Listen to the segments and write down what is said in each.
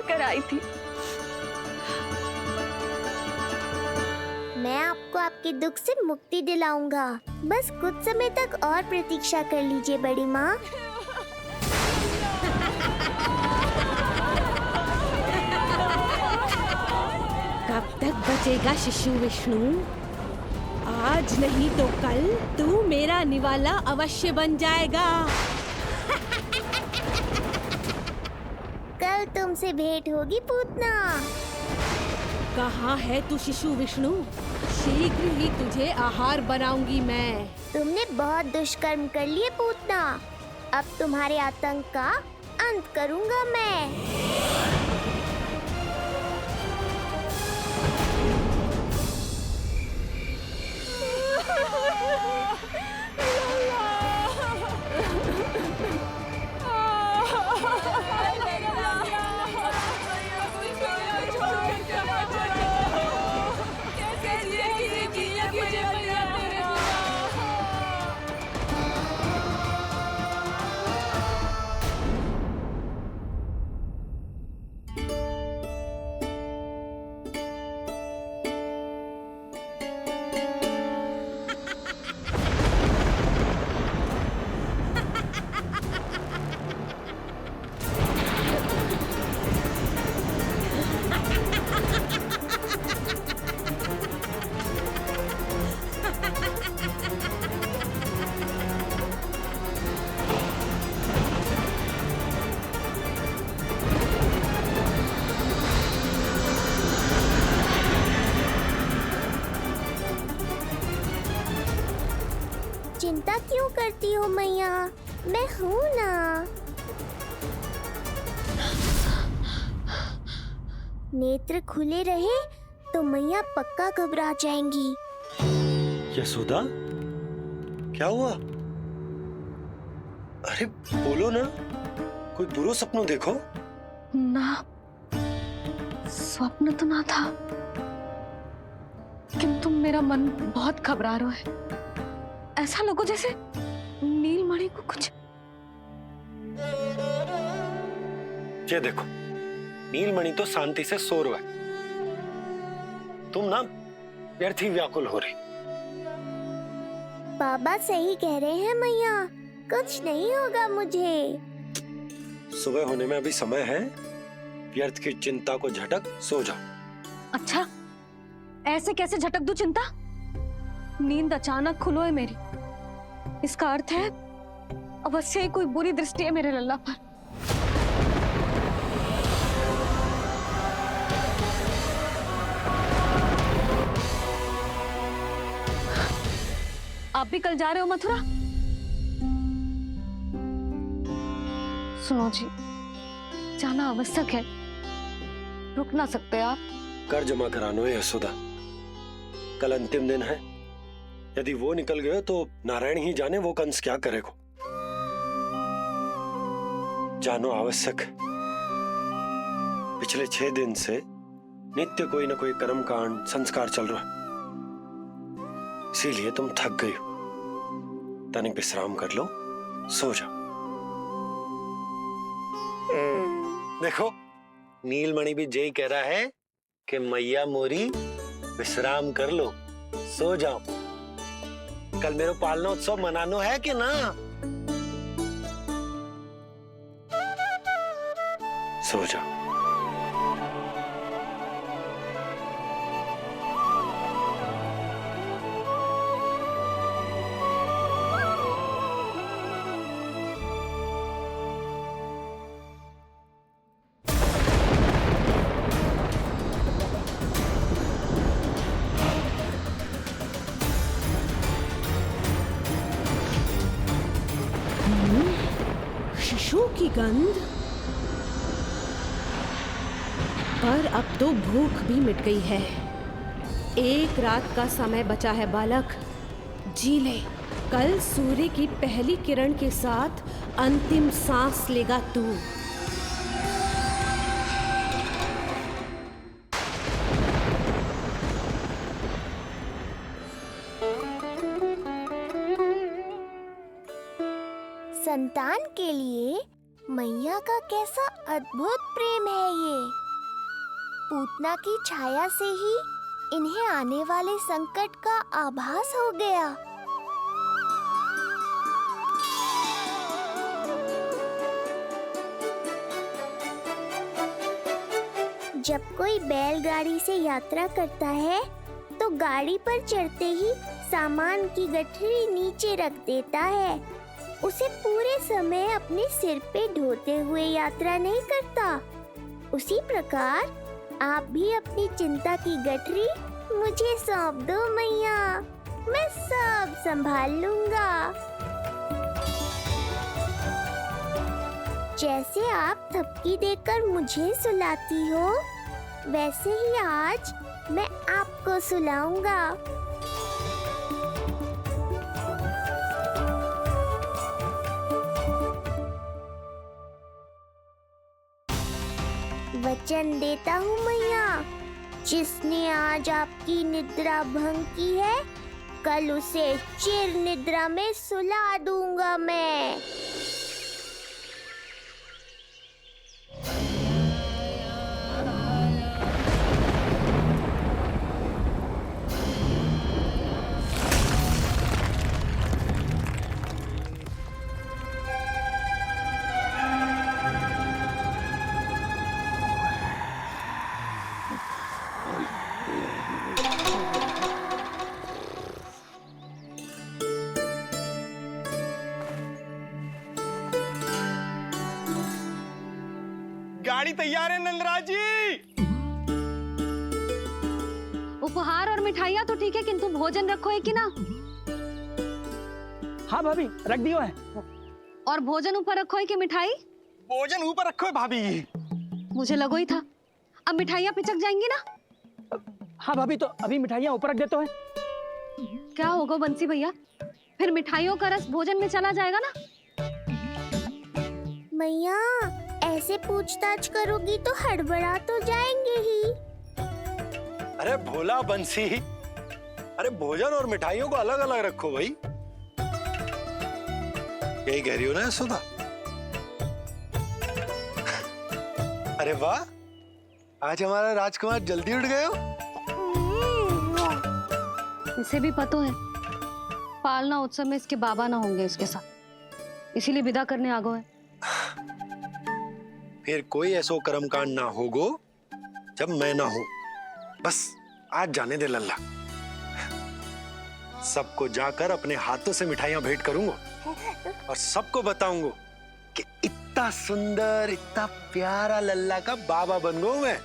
लेकर आई थी। मैं आपको आपके दुख से मुक्ति दिलाऊंगा। बस कुछ समय तक और प्रतीक्षा कर लीजिए बड़ी माँ। कब तक बचेगा शिशु विष्णु? आज नहीं तो कल तू मेरा निवाला अवश्य बन जाएगा। कल तुमसे भेंट होगी पूतना। कहाँ है तू शिशु विष्णु? शीघ्र ही तुझे आहार बनाऊंगी मैं। तुमने बहुत दुष्कर्म कर लिए पूतना। अब तुम्हारे आतंक का अंत करूंगा मैं। चिंता क्यों करती हो मैया? मैं हूँ ना। नेत्र खुले रहे तो मैया पक्का घबरा जाएंगी। यशोदा, क्या हुआ? अरे बोलो ना, कोई बुरा सपना देखो। ना, स्वप्न तो ना था, किंतु मेरा मन बहुत घबरा रहा है। ऐसा लगो जैसे नीलमणि को कुछ। ये देखो, नीलमणि तो शांति से सो रहा है। तुम ना व्यर्थ ही व्याकुल हो रही। बाबा सही कह रहे हैं मैया, कुछ नहीं होगा मुझे। सुबह होने में अभी समय है। व्यर्थ की चिंता को झटक सो जाओ। अच्छा, ऐसे कैसे झटक दूं चिंता? नींद अचानक खुलो है मेरी। इसका अर्थ है अवश्य ही कोई बुरी दृष्टि है मेरे लल्ला पर। आप भी कल जा रहे हो मथुरा? सुनो जी, जाना आवश्यक है, रुक ना सकते आप? कर जमा करानो है यशोदा, कल अंतिम दिन है। यदि वो निकल गए तो नारायण ही जाने वो कंस क्या करेगा। जानो आवश्यक। पिछले 6 दिन से नित्य कोई न कोई कर्मकांड संस्कार चल रहा है, इसीलिए तुम थक गई हो। तनिक विश्राम कर लो, सो जाओ। देखो, नीलमणि भी यही कह रहा है कि मैया मोरी विश्राम कर लो, सो जाओ। कल मेरो पालना उत्सव मनानो है कि ना? सो जाओ। शिशु की गंध। पर अब तो भूख भी मिट गई है। एक रात का समय बचा है बालक, जी ले। कल सूर्य की पहली किरण के साथ अंतिम सांस लेगा तू। संतान के लिए मैया का कैसा अद्भुत प्रेम है ये। पूतना की छाया से ही इन्हें आने वाले संकट का आभास हो गया। जब कोई बैलगाड़ी से यात्रा करता है तो गाड़ी पर चढ़ते ही सामान की गठरी नीचे रख देता है। उसे पूरे समय अपने सिर पे ढोते हुए यात्रा नहीं करता। उसी प्रकार आप भी अपनी चिंता की गठरी मुझे सौंप दो मैया, मैं सब संभाल लूंगा। जैसे आप थपकी देकर मुझे सुलाती हो, वैसे ही आज मैं आपको सुलाऊंगा। वचन देता हूँ मैया, जिसने आज आपकी निद्रा भंग की है, कल उसे चिर निद्रा में सुला दूंगा मैं। गाड़ी तैयार है नंदराज जी। उपहार और मिठाइयाँ तो ठीक है, किंतु भोजन रखो है कि ना? हाँ भाभी, रख दियो है। और भोजन ऊपर रखो है कि मिठाई? भोजन ऊपर रखो है भाभी। मुझे लगो ही था, अब मिठाइयाँ पिचक जाएंगी ना। हाँ भाभी, तो अभी मिठाइयाँ ऊपर रख देते हैं। क्या होगा बंसी भैया, फिर मिठाइयों का रस भोजन में चला जाएगा ना। मैया ऐसे पूछताछ करोगी तो हड़बड़ा तो जाएंगे ही। अरे भोला बंसी, अरे भोजन और मिठाइयों को अलग अलग रखो भाई। यही कह रही हो ना सुधा? अरे वाह, आज हमारा राजकुमार जल्दी उठ गए हो। इसे भी पता है पालना उत्सव में इसके बाबा ना होंगे इसके साथ, इसीलिए विदा करने आ गए। फिर कोई ऐसो कर्मकांड ना होगो जब मैं ना हूं। बस आज जाने दे लल्ला, सबको जाकर अपने हाथों से मिठाइयां भेंट करूंगा और सबको बताऊंगा कि इतना सुंदर, इतना प्यारा लल्ला का बाबा बन गया मैं।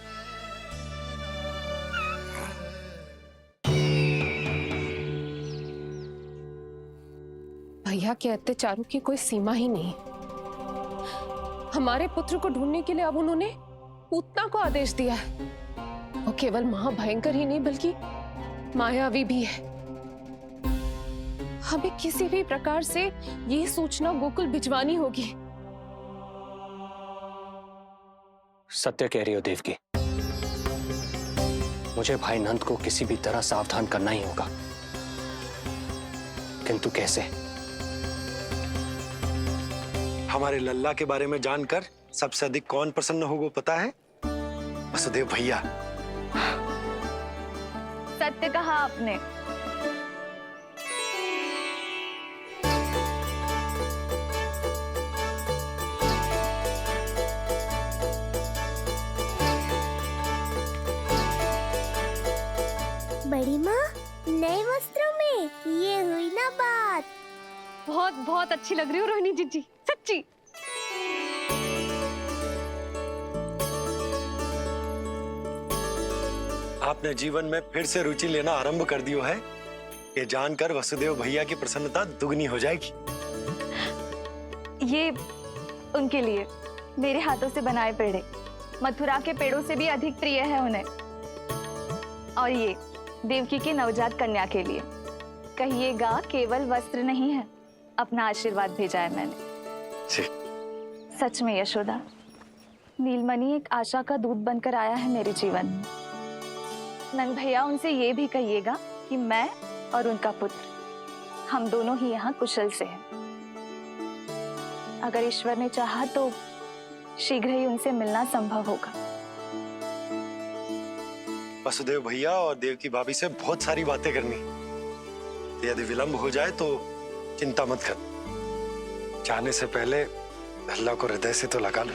भैया के अत्याचारों की कोई सीमा ही नहीं। हमारे पुत्र को ढूंढने के लिए अब उन्होंने पूतना को आदेश दिया है। वो केवल महाभयंकर ही नहीं बल्कि मायावी भी है। हमें किसी भी प्रकार से ये सूचना गोकुल भिजवानी होगी। सत्य कह रही हो देवकी, मुझे भाई नंद को किसी भी तरह सावधान करना ही होगा, किंतु कैसे? हमारे लल्ला के बारे में जानकर सबसे अधिक कौन प्रसन्न होगा पता है? वसुदेव भैया। सत्य कहा आपने। बड़ी माँ, नए वस्त्रों में ये हुई ना बात। बहुत बहुत अच्छी लग रही हो रोहिणी जीजी, सच्ची। आपने जीवन में फिर से रुचि लेना आरंभ कर दियो है, ये जानकर वसुदेव भैया की प्रसन्नता दुगनी हो जाएगी। ये उनके लिए मेरे हाथों से बनाए पेड़े मथुरा के पेड़ों से भी अधिक प्रिय है उन्हें। और ये देवकी की नवजात कन्या के लिए। कहिएगा केवल वस्त्र नहीं है, अपना आशीर्वाद भेजा है मैंने। सच में यशोदा, नीलमणि एक आशा का दूत बनकर आया है मेरे जीवन में। नंद भैया, उनसे ये भी कहिएगा कि मैं और उनका पुत्र हम दोनों ही यहाँ कुशल से हैं। अगर ईश्वर ने चाहा तो शीघ्र ही उनसे मिलना संभव होगा। वसुदेव भैया और देवकी भाभी से बहुत सारी बातें करनी। यदि विलंब हो जाए तो चिंता मत कर। जाने से पहले अल्लाह को हृदय से तो लगा लो।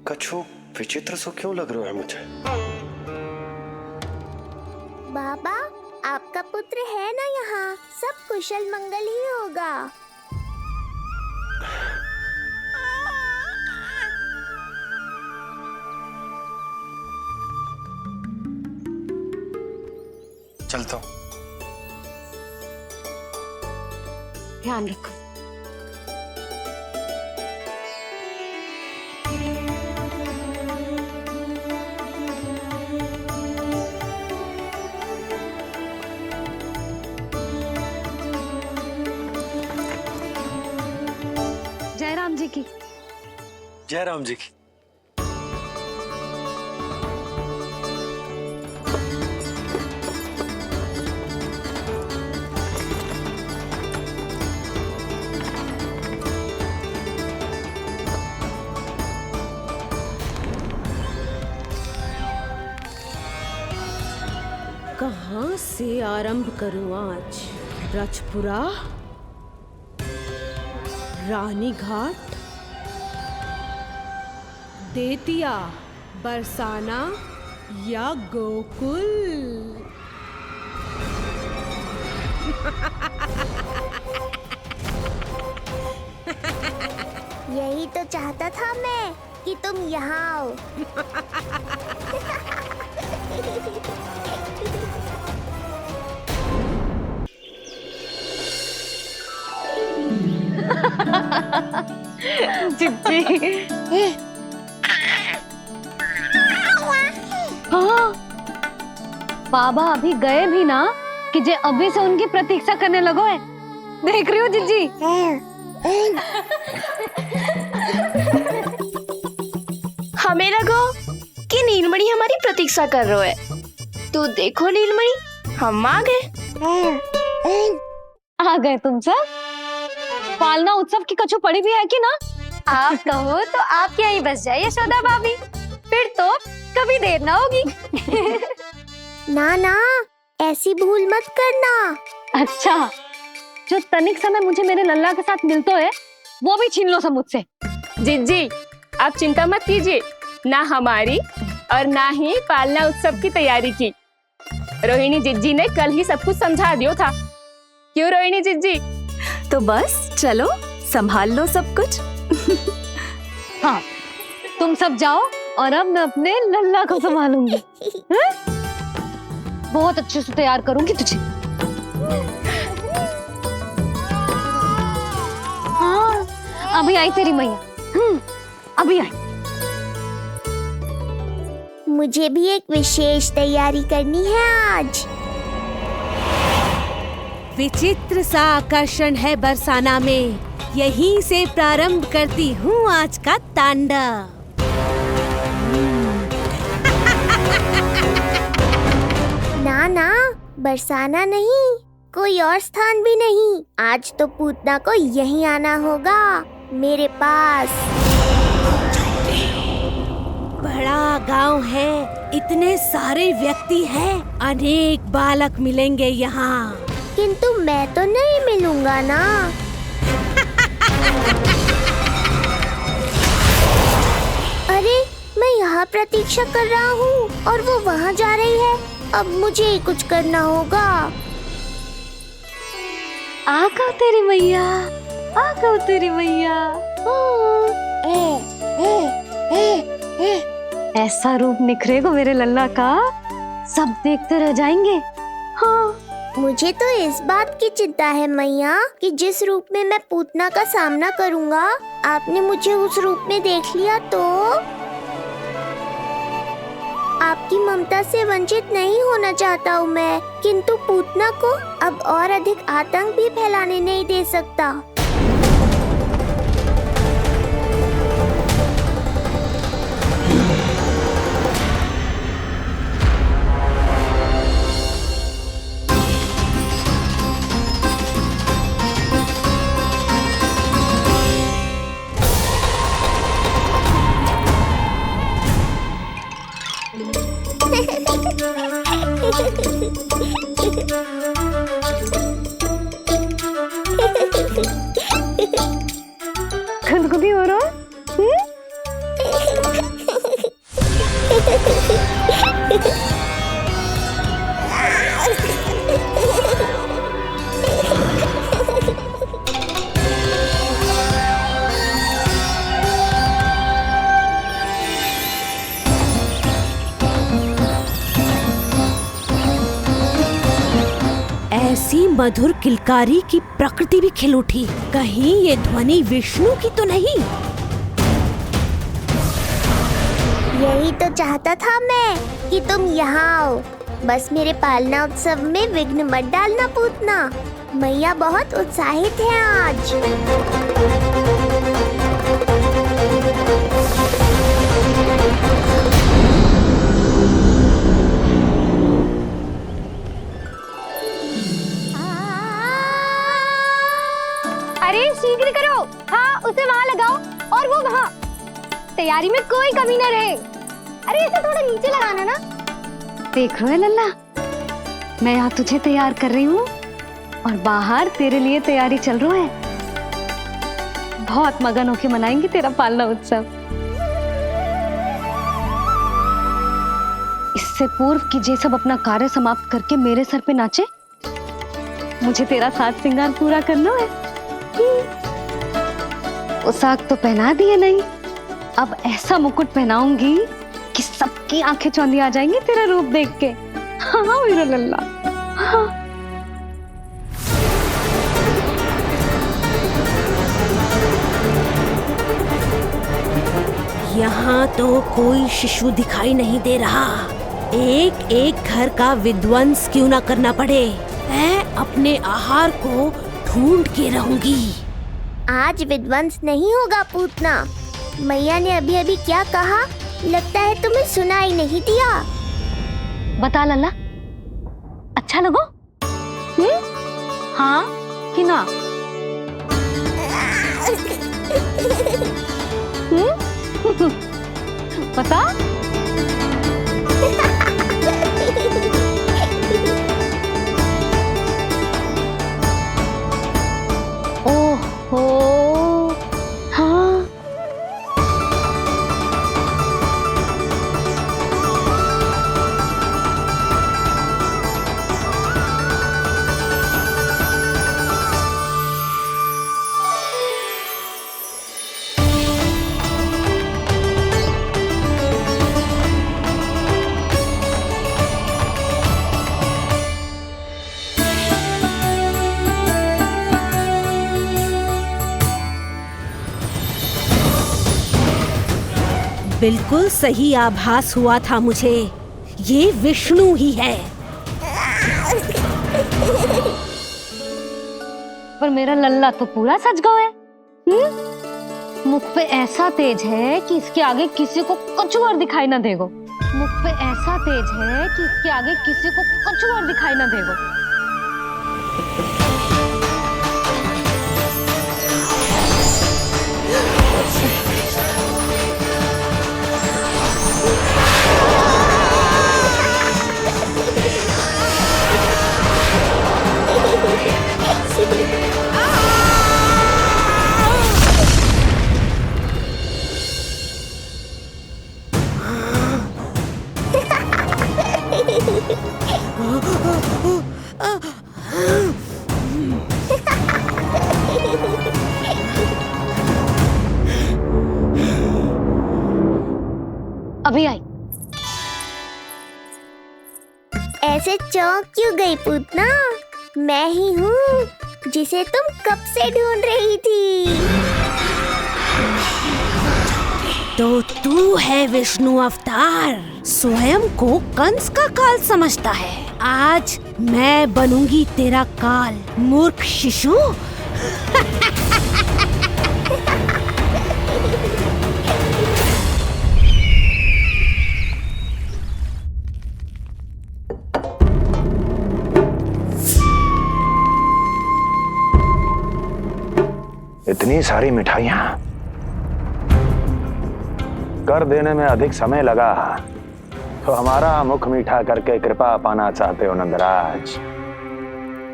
कछु विचित्र सो क्यों लग रहा है मुझे? बाबा, आपका पुत्र है ना यहाँ? सब कुशल मंगल ही होगा। चलता हूँ। ध्यान रखो। जय राम जी की। जय राम जी की। कहाँ से आरंभ करूं आज? रजपुरा, रानी घाट, देतिया, बरसाना या गोकुल? यही तो चाहता था मैं कि तुम यहाँ आओ। जिज्जी। हाँ, बाबा अभी गए भी ना कि जे अभी से उनकी प्रतीक्षा करने लगो है। देख रही हो जिज्जी? हमें लगो कि नीलमणि हमारी प्रतीक्षा कर रहे है। तो देखो नीलमणि, हम आ गए। आ गए तुम सब? पालना उत्सव की कछु पड़ी भी है कि ना? आप कहो तो आप यहीं बस जाइए यशोदा भाभी, फिर तो कभी देर ना होगी। ना ना, ऐसी भूल मत करना। अच्छा, जो तनिक समय मुझे मेरे लल्ला के साथ मिलता है वो भी छीन लो सब मुझसे। जिज्जी, आप चिंता मत कीजिए, ना हमारी और ना ही पालना उत्सव की तैयारी की। रोहिणी जिज्जी ने कल ही सब कुछ समझा दिया था। क्यों रोहिणी जिज्जी? तो बस चलो, संभाल लो सब कुछ। हाँ, तुम सब जाओ और अब मैं अपने लल्ला को संभालूंगी। बहुत अच्छे से तैयार करूंगी तुझे। हाँ, अभी आई तेरी मैया। अभी आई। मुझे भी एक विशेष तैयारी करनी है आज। विचित्र सा आकर्षण है बरसाना में, यहीं से प्रारंभ करती हूँ आज का तांडव। ना ना, बरसाना नहीं, कोई और स्थान भी नहीं। आज तो पूतना को यहीं आना होगा, मेरे पास। बड़ा गांव है, इतने सारे व्यक्ति हैं, अनेक बालक मिलेंगे यहाँ। किंतु मैं तो नहीं मिलूंगा ना। अरे, मैं यहाँ प्रतीक्षा कर रहा हूँ और वो वहाँ जा रही है। अब मुझे ही कुछ करना होगा। आका तेरी मैया। आ कबूतरी मैया। ऐसा रूप निखरेगा मेरे लल्ला का, सब देखते रह जाएंगे। हाँ, मुझे तो इस बात की चिंता है मैया कि जिस रूप में मैं पूतना का सामना करूंगा, आपने मुझे उस रूप में देख लिया तो आपकी ममता से वंचित नहीं होना चाहता हूँ मैं, किंतु पूतना को अब और अधिक आतंक भी फैलाने नहीं दे सकता। खुदगुदी हो रहा है? ऐसी मधुर किलकारी की प्रकृति भी खिल उठी। कहीं ये ध्वनि विष्णु की तो नहीं? यही तो चाहता था मैं कि तुम यहाँ आओ। बस मेरे पालना उत्सव में विघ्न मत डालना पूतना। मैया बहुत उत्साहित है आज। अरे शीघ्र करो। हाँ, उसे वहाँ लगाओ और वो वहाँ। तैयारी में कोई कमी न रहे। अरे इसे थोड़ा नीचे लगाना ना। देख रहे लल्ला, मैं यहाँ तुझे तैयार कर रही हूँ और बाहर तेरे लिए तैयारी चल रहा है। बहुत मगन होके मनाएंगे तेरा पालना उत्सव। इससे पूर्व कि जे सब अपना कार्य समाप्त करके मेरे सर पे नाचे, मुझे तेरा साज श्रृंगार पूरा करना है। पोशाक तो पहना दिए नहीं, अब ऐसा मुकुट पहनाऊंगी कि सबकी आंखें चौंधी आ जाएंगी तेरा रूप देख के। हाँ मेरा लल्ला, हाँ। यहाँ तो कोई शिशु दिखाई नहीं दे रहा। एक एक घर का विध्वंस क्यों ना करना पड़े, मैं अपने आहार को ढूंढ के रहूंगी। आज विध्वंस नहीं होगा पूतना। मैया ने अभी अभी क्या कहा, लगता है तुम्हें सुनाई नहीं दिया। बता लल्ला, अच्छा लगो? हाँ कि ना? बता। ओहो, हाँ। बिल्कुल सही आभास हुआ था मुझे, ये विष्णु ही है। पर मेरा लल्ला तो पूरा सज गया है। मुख पे ऐसा तेज है कि इसके आगे किसी को कुछ और दिखाई ना देगो। मुख पे ऐसा तेज है कि इसके आगे किसी को कुछ और दिखाई ना देगो। अभी आई। ऐसे चौंक क्यों गई पूतना? मैं ही हूँ जिसे तुम कब से ढूंढ रही थी। तो तू है विष्णु अवतार, स्वयं को कंस का काल समझता है। आज मैं बनूंगी तेरा काल, मूर्ख शिशु। इतनी सारी मिठाइयां कर देने में अधिक समय लगा तो हमारा मुख मीठा करके कृपा पाना चाहते हो नंदराज?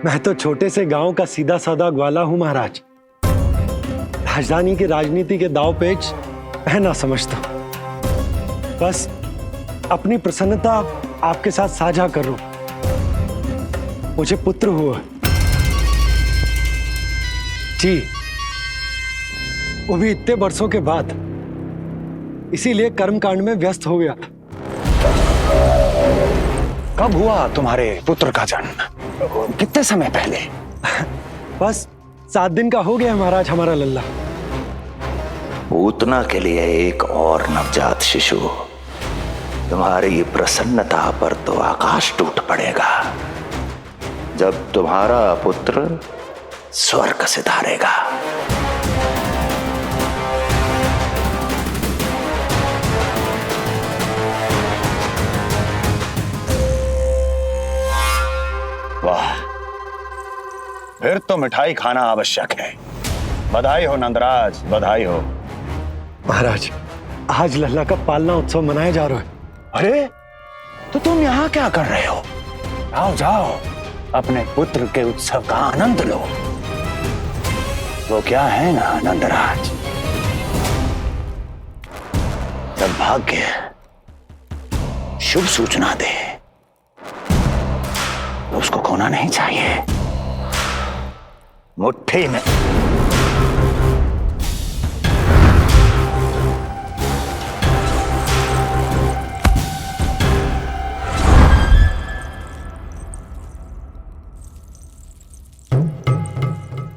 मैं तो छोटे से गांव का सीधा साधा ग्वाला हूं महाराज। राजधानी की राजनीति के दाव पेच मैं ना समझता। बस अपनी प्रसन्नता आपके साथ साझा कर रहा हूं। मुझे पुत्र हुआ जी, वो भी इतने वर्षों के बाद, इसीलिए कर्मकांड में व्यस्त हो गया। कब हुआ तुम्हारे पुत्र का जन्म? कितने समय पहले? बस 7 दिन का हो गया महाराज हमारा लल्ला। पूतना के लिए एक और नवजात शिशु, तुम्हारी प्रसन्नता पर तो आकाश टूट पड़ेगा जब तुम्हारा पुत्र स्वर्ग सिधारेगा। वाह, फिर तो मिठाई खाना आवश्यक है। बधाई हो नंदराज, बधाई हो। महाराज, आज लल्ला का पालना उत्सव मनाया जा रहा है। अरे, तो तुम यहाँ क्या कर रहे हो? जाओ जाओ, अपने पुत्र के उत्सव का आनंद लो। वो क्या है ना नंदराज, जब भाग्य शुभ सूचना दे तो उसको खोना नहीं चाहिए। मुट्ठी में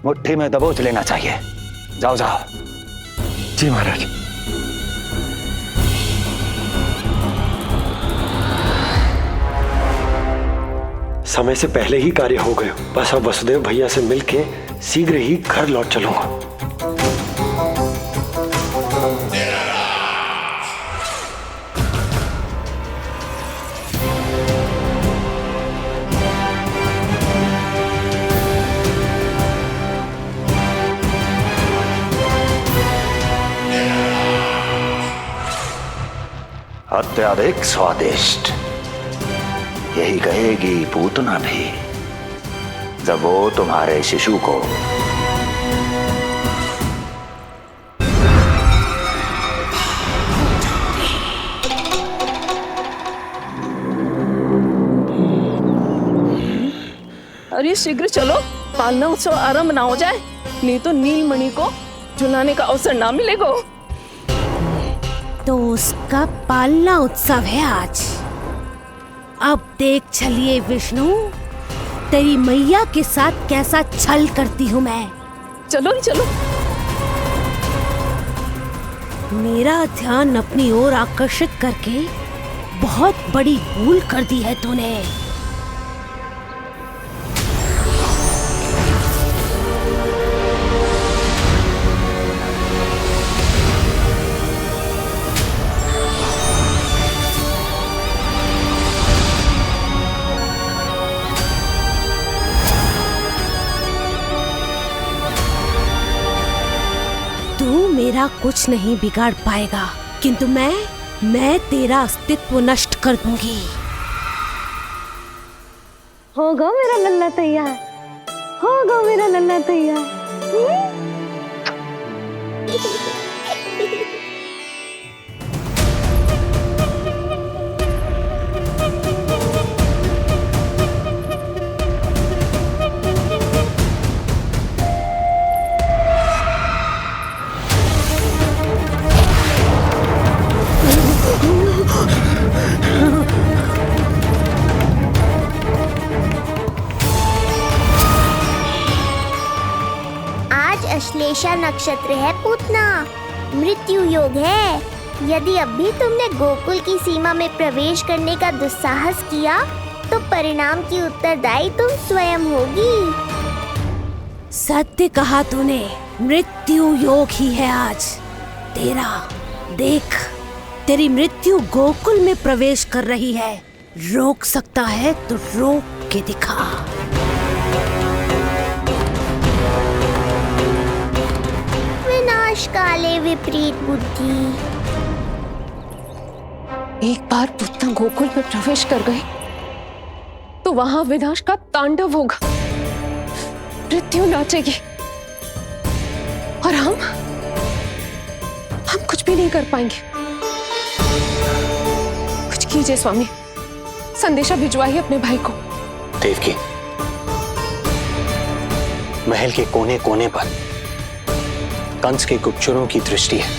मुट्ठी में दबोच लेना चाहिए। जाओ जाओ। जी महाराज। समय से पहले ही कार्य हो गए। बस अब वसुदेव भैया से मिलके शीघ्र ही घर लौट चलूंगा। अत्यधिक स्वादिष्ट, यही कहेगी पूतना भी जब वो तुम्हारे शिशु को अरे शीघ्र चलो, पालना उत्सव आरंभ ना हो जाए, नहीं तो नीलमणि को झुलाने का अवसर ना मिलेगा। तो उसका पालना उत्सव है आज। अब देख चलिए विष्णु, तेरी मैया के साथ कैसा छल करती हूँ मैं। चलो चलो। मेरा ध्यान अपनी ओर आकर्षित करके बहुत बड़ी भूल कर दी है तूने। मेरा कुछ नहीं बिगाड़ पाएगा, किंतु मैं तेरा अस्तित्व नष्ट कर दूंगी। होगा मेरा लल्ला तैयार, होगा मेरा लल्ला तैयार। पूर्वाषाढ़ नक्षत्र है पूतना, मृत्यु योग है। यदि अभी तुमने गोकुल की सीमा में प्रवेश करने का दुस्साहस किया तो परिणाम की उत्तरदायी तुम स्वयं होगी। सत्य कहा तूने, मृत्यु योग ही है आज तेरा। देख, तेरी मृत्यु गोकुल में प्रवेश कर रही है। रोक सकता है तो रोक के दिखा। विनाश काले विपरीत बुद्धि। एक बार पुतना गोकुल में प्रवेश कर गए तो वहां विनाश का तांडव होगा, मृत्यु नाचेगी और हम कुछ भी नहीं कर पाएंगे। कुछ कीजिए स्वामी, संदेशा भिजवाइए अपने भाई को। देवकी, महल के कोने कोने पर कंस के गुप्तचरों की दृष्टि है।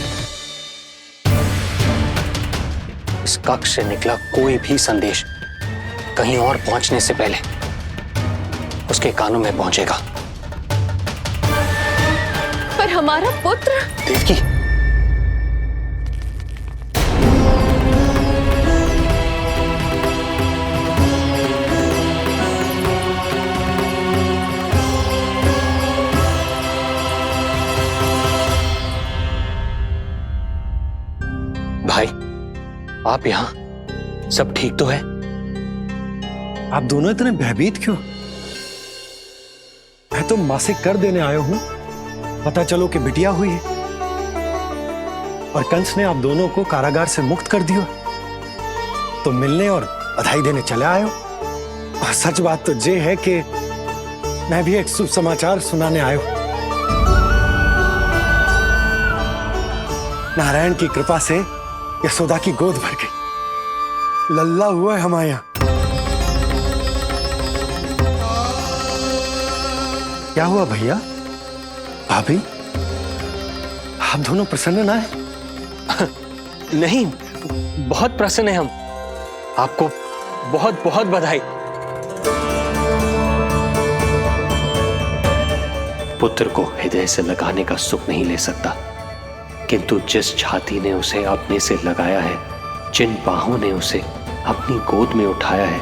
इस कक्ष से निकला कोई भी संदेश कहीं और पहुंचने से पहले उसके कानों में पहुंचेगा। पर हमारा पुत्र। देवकी, भाई, आप यहाँ सब ठीक तो है? आप दोनों इतने भयभीत क्यों? मैं तो मासिक कर देने आया हूं, पता चलो कि बिटिया हुई है और कंस ने आप दोनों को कारागार से मुक्त कर दिया, तो मिलने और बधाई देने चले आए हो। और सच बात तो ये है कि मैं भी एक शुभ समाचार सुनाने आया हूं। नारायण की कृपा से यशोदा की गोद भर गई, लल्ला हुआ है हमारे यहाँ। क्या हुआ भैया, भाभी, आप दोनों प्रसन्न ना है? नहीं, बहुत प्रसन्न है हम। आपको बहुत बहुत बधाई। पुत्र को हृदय से लगाने का सुख नहीं ले सकता, किंतु जिस छाती ने उसे अपने से लगाया है, जिन बाहों ने उसे अपनी गोद में उठाया है,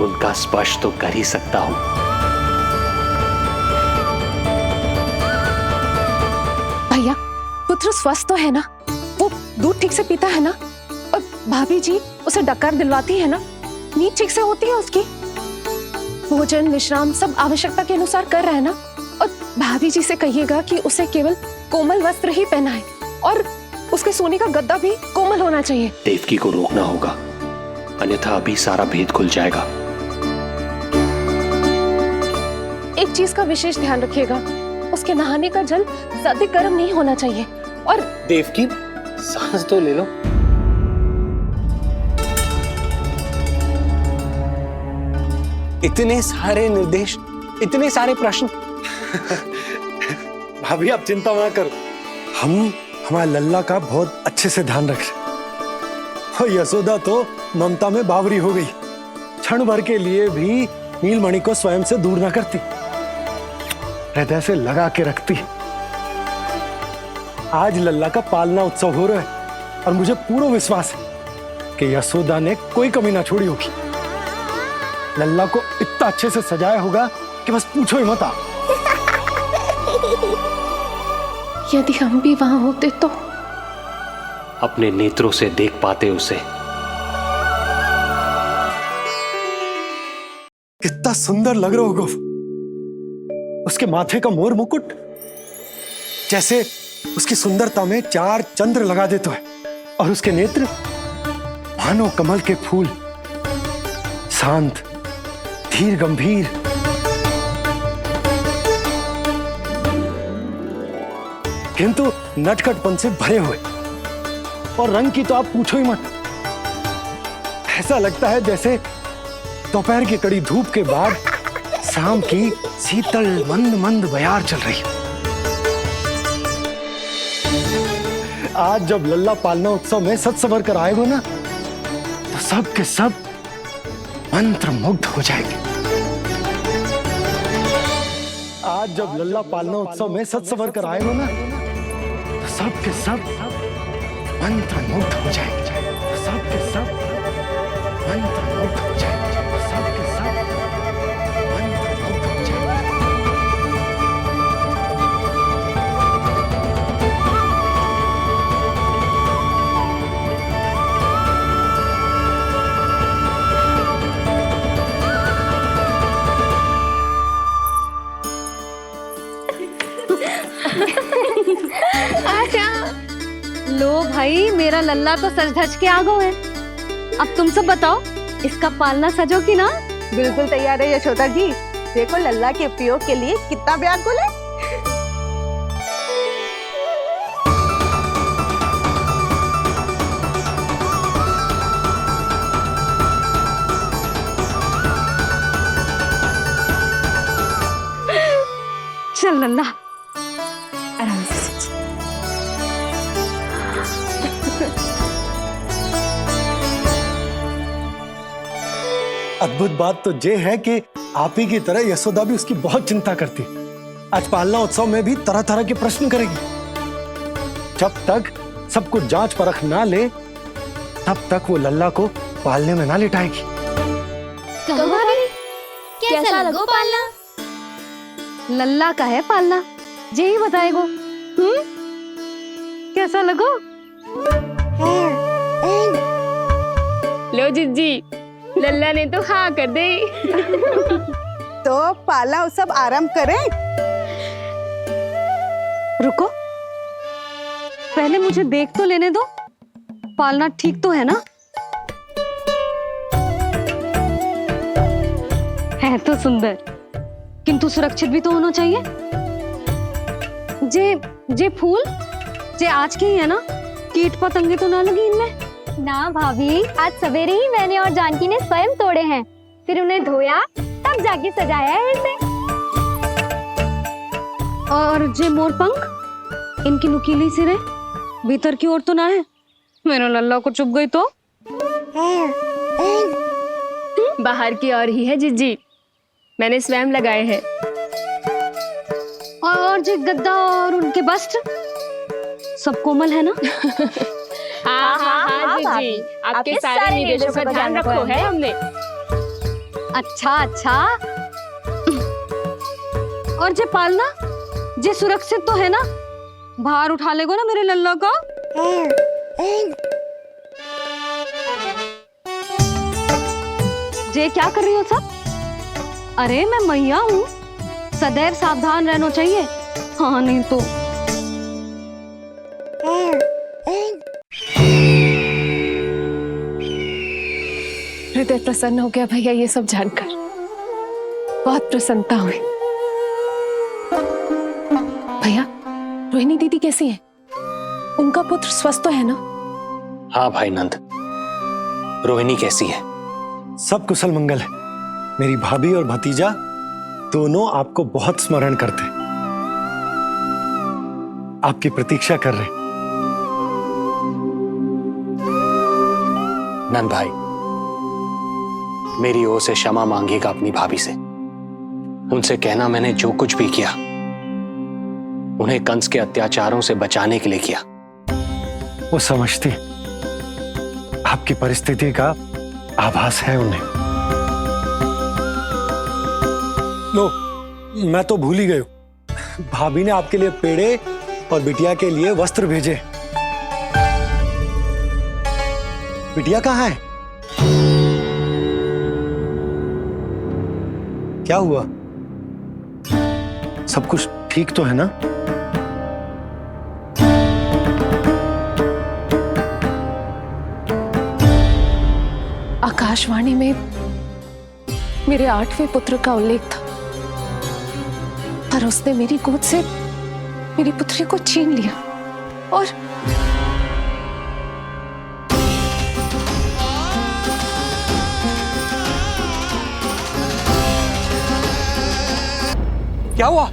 उनका स्पर्श तो कर ही सकता हूं। भैया, पुत्र स्वस्थ तो है ना? वो दूध ठीक से पीता है ना? और भाभी जी उसे डकार दिलवाती है ना? नींद ठीक से होती है उसकी? भोजन विश्राम सब आवश्यकता के अनुसार कर रहा है ना? और भाभी जी से कहिएगा कि उसे केवल कोमल वस्त्र ही पहनाए और उसके सोने का गद्दा भी कोमल होना चाहिए। देवकी को रोकना होगा, अन्यथा अभी सारा भेद खुल जाएगा। एक चीज का विशेष ध्यान रखिएगा, उसके नहाने का जल ज्यादा गर्म नहीं होना चाहिए। और देवकी, सांस तो ले लो। इतने सारे निर्देश, इतने सारे प्रश्न। भाभी आप चिंता ना करो, हम हमारे लल्ला का बहुत अच्छे से ध्यान रख रहे। और यशोदा तो ममता में बावरी हो गई, क्षण भर के लिए भी नीलमणि को स्वयं से दूर ना करती, हृदय से लगा के रखती। आज लल्ला का पालना उत्सव हो रहा है और मुझे पूरा विश्वास है कि यशोदा ने कोई कमी ना छोड़ी होगी। लल्ला को इतना अच्छे से सजाया होगा कि बस पूछो ही मत। यदि हम भी वहां होते तो अपने नेत्रों से देख पाते उसे। कितना सुंदर लग रहा होगा उसके माथे का मोर मुकुट, जैसे उसकी सुंदरता में 4 चंद्र लगा देते हैं। और उसके नेत्र मानो कमल के फूल, शांत, धीर गंभीर। किंतु नटखटपन से भरे हुए, और रंग की तो आप पूछो ही मत। ऐसा लगता है जैसे दोपहर की कड़ी धूप के बाद शाम की शीतल मंद मंद बयार चल रही है। आज जब लल्ला पालना उत्सव में सज संवर कर आएगा ना, तो सब के सब मंत्र मुग्ध हो जाएंगे। आज जब लल्ला पालना उत्सव में सज संवर कर आए हो ना, तो सब के सब मंत्रमुग्ध हो जाएंगे। सब के सब मंत्रमुग्ध हो जाएंगे। सब के सब मंत्रमुग्ध हो जाएंगे। लो भाई, मेरा लल्ला तो सज धज के आ गो है। अब तुम सब बताओ, इसका पालना सजो कि ना? बिल्कुल तैयार है यशोदा जी। देखो लल्ला के उपयोग के लिए कितना व्याकुल है। चल लल्ला, आराम से सज। अद्भुत बात तो ये है कि आप ही की तरह यशोदा भी उसकी बहुत चिंता करती। आज पालना उत्सव में भी तरह तरह के प्रश्न करेगी। जब तक सब कुछ जांच परख ना ले, तब तक वो लल्ला को पालने में ना लिटाएगी। कैसा लगो पालना? लल्ला का है पालना, यही बताएगो। कैसा लगो? लो जिज्जी, लल्ला ने तो हाँ कर दे। तो पालना उत्सव आरंभ करें। रुको, पहले मुझे देख तो लेने दो। पालना ठीक तो है ना? है तो सुंदर, किंतु सुरक्षित भी तो होना चाहिए। जे फूल जे आज के ही है ना, कीट पतंगे तो ना लगी इनमें? ना भाभी, आज सवेरे ही मैंने और जानकी ने स्वयं तोड़े हैं, फिर उन्हें धोया, तब जाके सजाया है इसे। और जे मोर पंख, इनकी नुकीली सिरे भीतर की ओर तो ना है? मेरा लल्ला को चुभ गई तो? बाहर की ओर ही है जिज्जी, मैंने स्वयं लगाए हैं। और जे गद्दा और उनके वस्त्र सब कोमल है ना? हाँ हाँ हाँ जिज्जी, आपके सारे निर्देशों का ध्यान रखो है हमने। अच्छा अच्छा। और जे पालना, जे सुरक्षित तो है ना? बाहर उठा लेगो ना मेरे लल्ला का? जे क्या कर रही हो सब? अरे मैं मैया हूँ, सदैव सावधान रहना चाहिए। हाँ नहीं तो। हृदय प्रसन्न हो गया भैया ये सब जानकर, बहुत प्रसन्नता हुई। भैया, रोहिणी दीदी कैसी है? उनका पुत्र स्वस्थ तो है ना? हाँ भाई नंद, रोहिणी कैसी है? सब कुशल मंगल है। मेरी भाभी और भतीजा दोनों आपको बहुत स्मरण करते, आपकी प्रतीक्षा कर रहे। नंद भाई, मेरी ओर से क्षमा मांगिएगा अपनी भाभी से। उनसे कहना मैंने जो कुछ भी किया, उन्हें कंस के अत्याचारों से बचाने के लिए किया। वो समझती, आपकी परिस्थिति का आभास है उन्हें। लो, मैं तो भूल ही गई। भाभी ने आपके लिए पेड़े और बिटिया के लिए वस्त्र भेजे। बिटिया कहाँ है? क्या हुआ? सब कुछ ठीक तो है ना? आकाशवाणी में मेरे 8वें पुत्र का उल्लेख था, पर उसने मेरी गोद से मेरी पुत्री को छीन लिया। और क्या हुआ?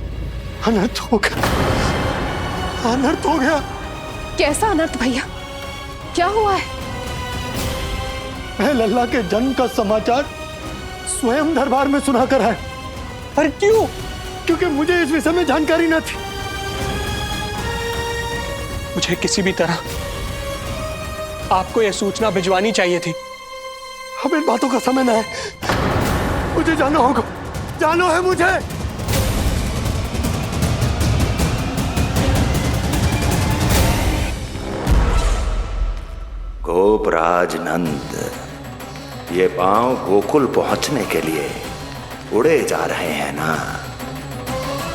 अनर्थ हो गया, अनर्थ हो गया। कैसा अनर्थ भैया? क्या हुआ है? मैं लल्ला के जन्म का समाचार स्वयं दरबार में सुना कर है। अरे क्यों? क्योंकि मुझे इस विषय में जानकारी न थी। मुझे किसी भी तरह आपको यह सूचना भिजवानी चाहिए थी। अब इन बातों का समय न है, मुझे जाना होगा, जाना है मुझे। गोपराज नंद, ये पांव गोकुल पहुंचने के लिए उड़े जा रहे हैं ना?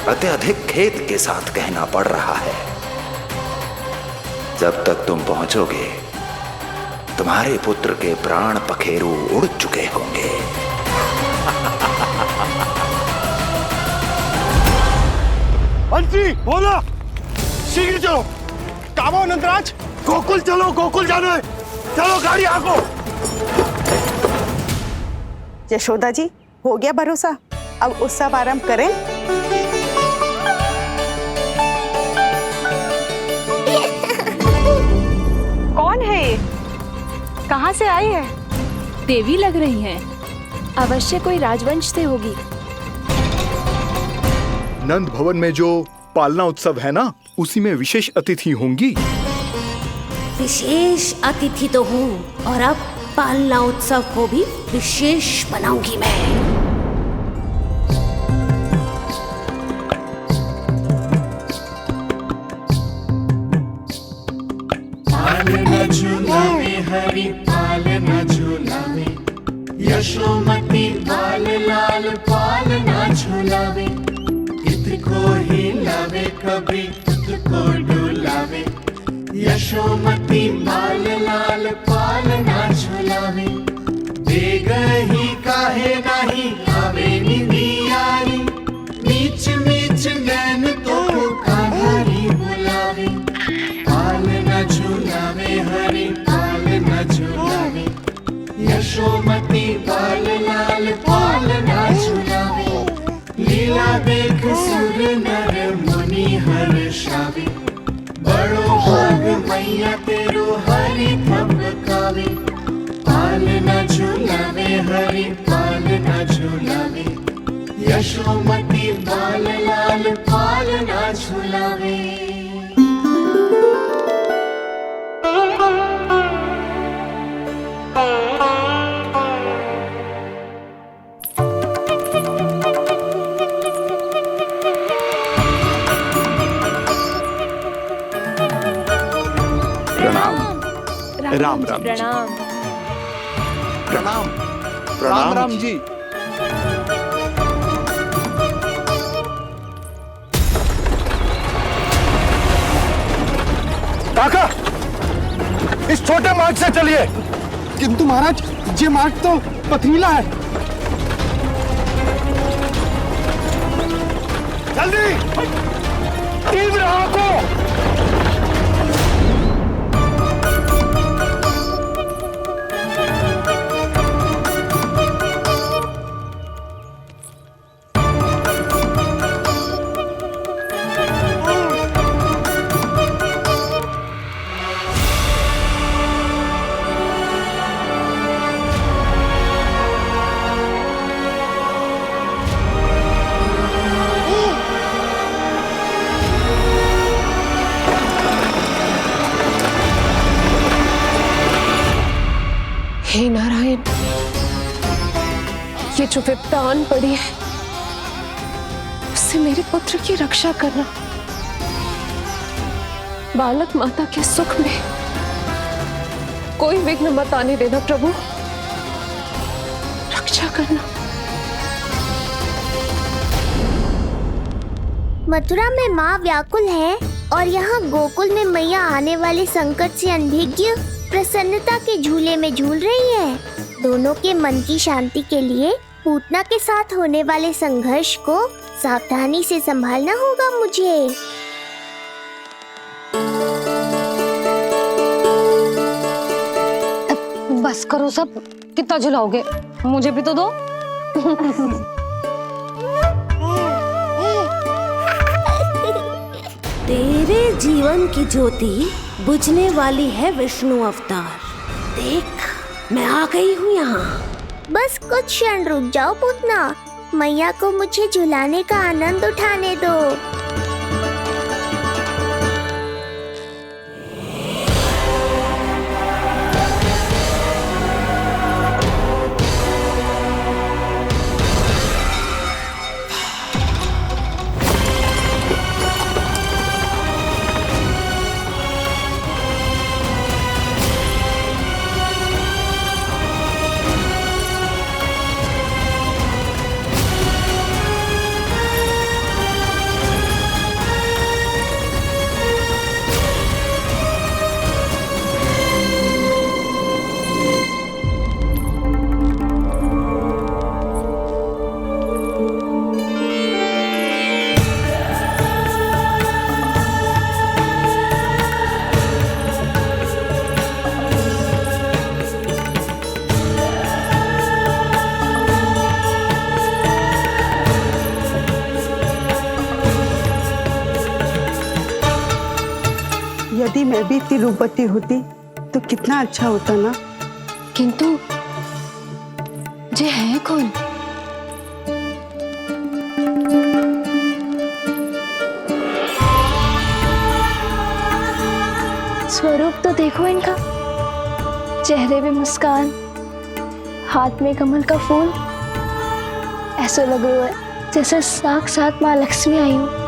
अत्यधिक खेद के साथ कहना पड़ रहा है। जब तक तुम पहुंचोगे तुम्हारे पुत्र के प्राण पखेरु उड़ चुके होंगे। बंसी बोला, शीघ्र चलो। काबो नंदराज, गोकुल चलो, गोकुल जाना है। चलो गाड़ी आगो। यशोदा जी, हो गया भरोसा, अब उत्सव आरंभ करें। कौन है ये? कहाँ से आई है? देवी लग रही हैं। अवश्य कोई राजवंश से होगी। नंद भवन में जो पालना उत्सव है ना, उसी में विशेष अतिथि होंगी। विशेष अतिथि तो हूँ, और अब पालना उत्सव को भी विशेष बनाऊंगी मैं। पालना झूलावे हरि पालना झूलावे, यशोमती बाल लाल पालना झूलावे। हित को हिलावे कभी खुद को डुलावे, यशोमती बाल लाल पालना झूलावे। देग ही काहे नाही आवे निदियारी, मीच मीच नैन तो कान्हारी बुलावे। पालना झूलावे हरि पालना झूलावे, यशोमती बाल लाल पालना झूलावे। लीला देख सुर नर मुनि हर्षावे, बड़ो भाग मैया तेरो हरि थपकावे। पालना झूलावे हरि पालना झूलावे, यशोमती बाल लाल पालना झूलावे। राम राम जी। प्रणाम। प्रणाम राम राम जी। काका, इस छोटे मार्ग से चलिए। किंतु महाराज, ये मार्ग तो पथरीला है। जल्दी तीव्र आंको। हे नारायण, ये जो विपदा आन पड़ी है, उससे मेरे पुत्र की रक्षा करना। बालक माता के सुख में कोई विघ्न मत आने देना प्रभु, रक्षा करना। मथुरा में माँ व्याकुल है और यहाँ गोकुल में मैया आने वाले संकट से अनभिज्ञ प्रसन्नता के झूले में झूल रही है। दोनों के मन की शांति के लिए पूतना के साथ होने वाले संघर्ष को सावधानी से संभालना होगा मुझे। बस करो सब, कितना झुलाओगे, मुझे भी तो दो। तेरे जीवन की ज्योति बुझने वाली है विष्णु अवतार। देख, मैं आ गई हूँ यहाँ। बस कुछ क्षण रुक जाओ पूतना, मैया को मुझे झुलाने का आनंद उठाने दो। यदि मैं भी इतनी रूपवती होती तो कितना अच्छा होता ना। किंतु जे है कौन? स्वरूप तो देखो इनका, चेहरे पे मुस्कान, हाथ में कमल का फूल। ऐसा लग रहा है जैसे साक्षात माँ लक्ष्मी आई हो।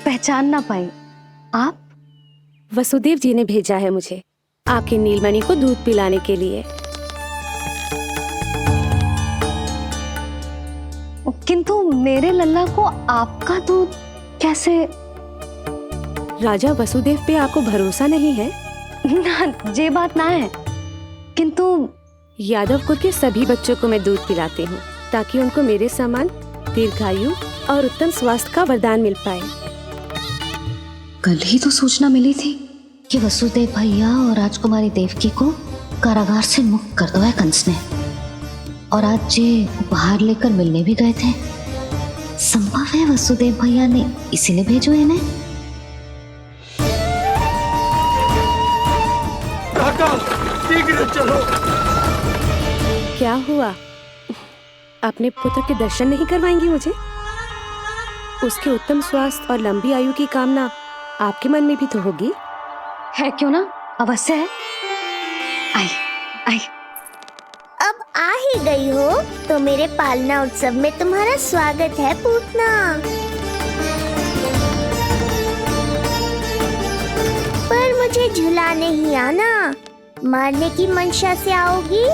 पहचान ना पाई। आप? वसुदेव जी ने भेजा है मुझे आपकी नीलमणि को दूध पिलाने के लिए। किंतु मेरे लल्ला को आपका दूध कैसे? राजा वसुदेव पे आपको भरोसा नहीं है? ना, ये बात ना है। किंतु यादव कुल के सभी बच्चों को मैं दूध पिलाती हूँ ताकि उनको मेरे समान दीर्घायु और उत्तम स्वास्थ्य का वरदान मिल पाए। कल ही तो सूचना मिली थी कि वसुदेव भैया और राजकुमारी देवकी को कारागार से मुक्त कर दो है कंस ने, और आज ये उपहार लेकर मिलने भी गए थे। संभव है वसुदेव भैया ने इसीलिए भेजो इन्हें। काका, शीघ्र चलो। क्या हुआ? अपने पुत्र के दर्शन नहीं करवाएंगी मुझे? उसके उत्तम स्वास्थ्य और लंबी आयु की कामना आपके मन में भी तो होगी। है क्यों ना, अवश्य है। आई आई। अब आ ही गई हो तो मेरे पालना उत्सव में तुम्हारा स्वागत है पूतना। पर मुझे झुलाने ही आना। मारने की मंशा से आओगी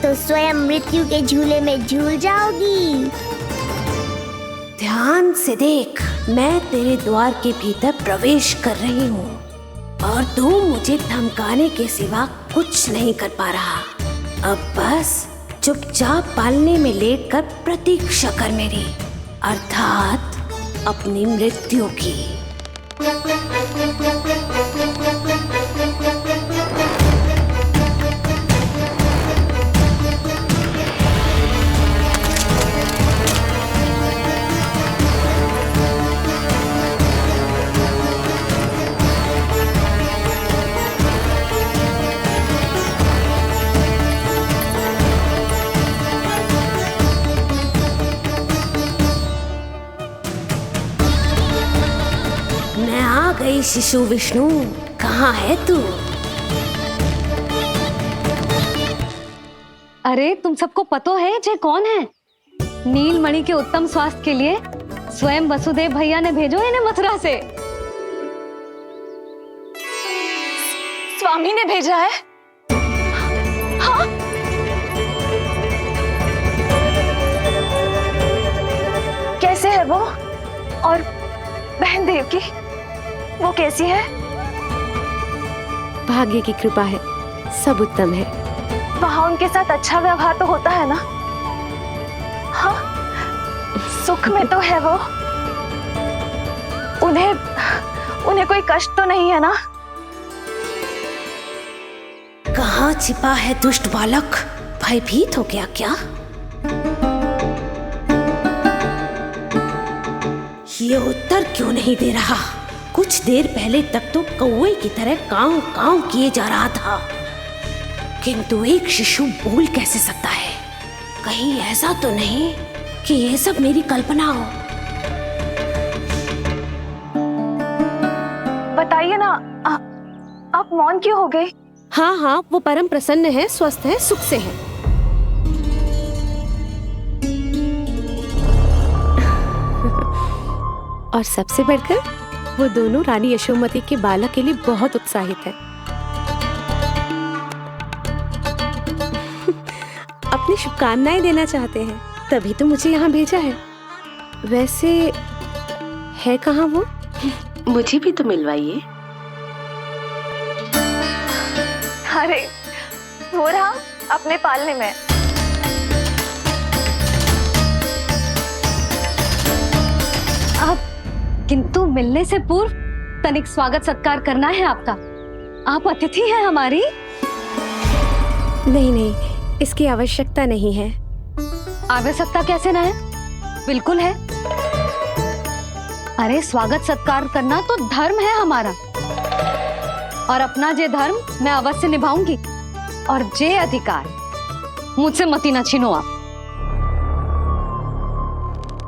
तो स्वयं मृत्यु के झूले में झूल जाओगी। ध्यान से देख, मैं तेरे द्वार के भीतर प्रवेश कर रही हूँ और तू मुझे धमकाने के सिवा कुछ नहीं कर पा रहा। अब बस चुपचाप पालने में लेटकर प्रतीक्षा कर मेरी, अर्थात अपनी मृत्यु की। गई शिशु विष्णु, कहाँ है तू? अरे तुम सबको पतो है जे कौन है? नीलमणि के उत्तम स्वास्थ्य के लिए स्वयं वसुदेव भैया ने भेजो इन्हें मथुरा से। स्वामी ने भेजा है? हाँ? कैसे है वो? देवकी, वो कैसी है? भाग्य की कृपा है, सब उत्तम है। वहाँ उनके साथ अच्छा व्यवहार तो होता है ना? हाँ, सुख में तो है वो। उन्हें कोई कष्ट तो नहीं है ना? कहाँ छिपा है दुष्ट बालक? भयभीत हो गया क्या? ये उत्तर क्यों नहीं दे रहा? कुछ देर पहले तक तो कौवे की तरह कांव कांव किए जा रहा था, किंतु एक शिशु बोल कैसे सकता है? कहीं ऐसा तो नहीं कि ये सब मेरी कल्पना हो? बताइए ना, आप मौन क्यों हो गए? हाँ हाँ, वो परम प्रसन्न है, स्वस्थ है, सुख से है। और सबसे बढ़कर वो दोनों रानी यशोमती के बालक के लिए बहुत उत्साहित है। अपनी शुभकामनाएं देना चाहते हैं, तभी तो मुझे यहाँ भेजा है। वैसे है कहाँ वो? मुझे भी तो मिलवाइए। अरे वो रहा अपने पालने में। किंतु मिलने से पूर्व तनिक स्वागत सत्कार करना है आपका। आप अतिथि हैं हमारी। नहीं नहीं, इसकी आवश्यकता नहीं है। आवश्यकता कैसे ना है? बिल्कुल है। अरे स्वागत सत्कार करना तो धर्म है हमारा, और अपना जे धर्म मैं अवश्य निभाऊंगी, और जे अधिकार मुझसे मती न छीनो आप।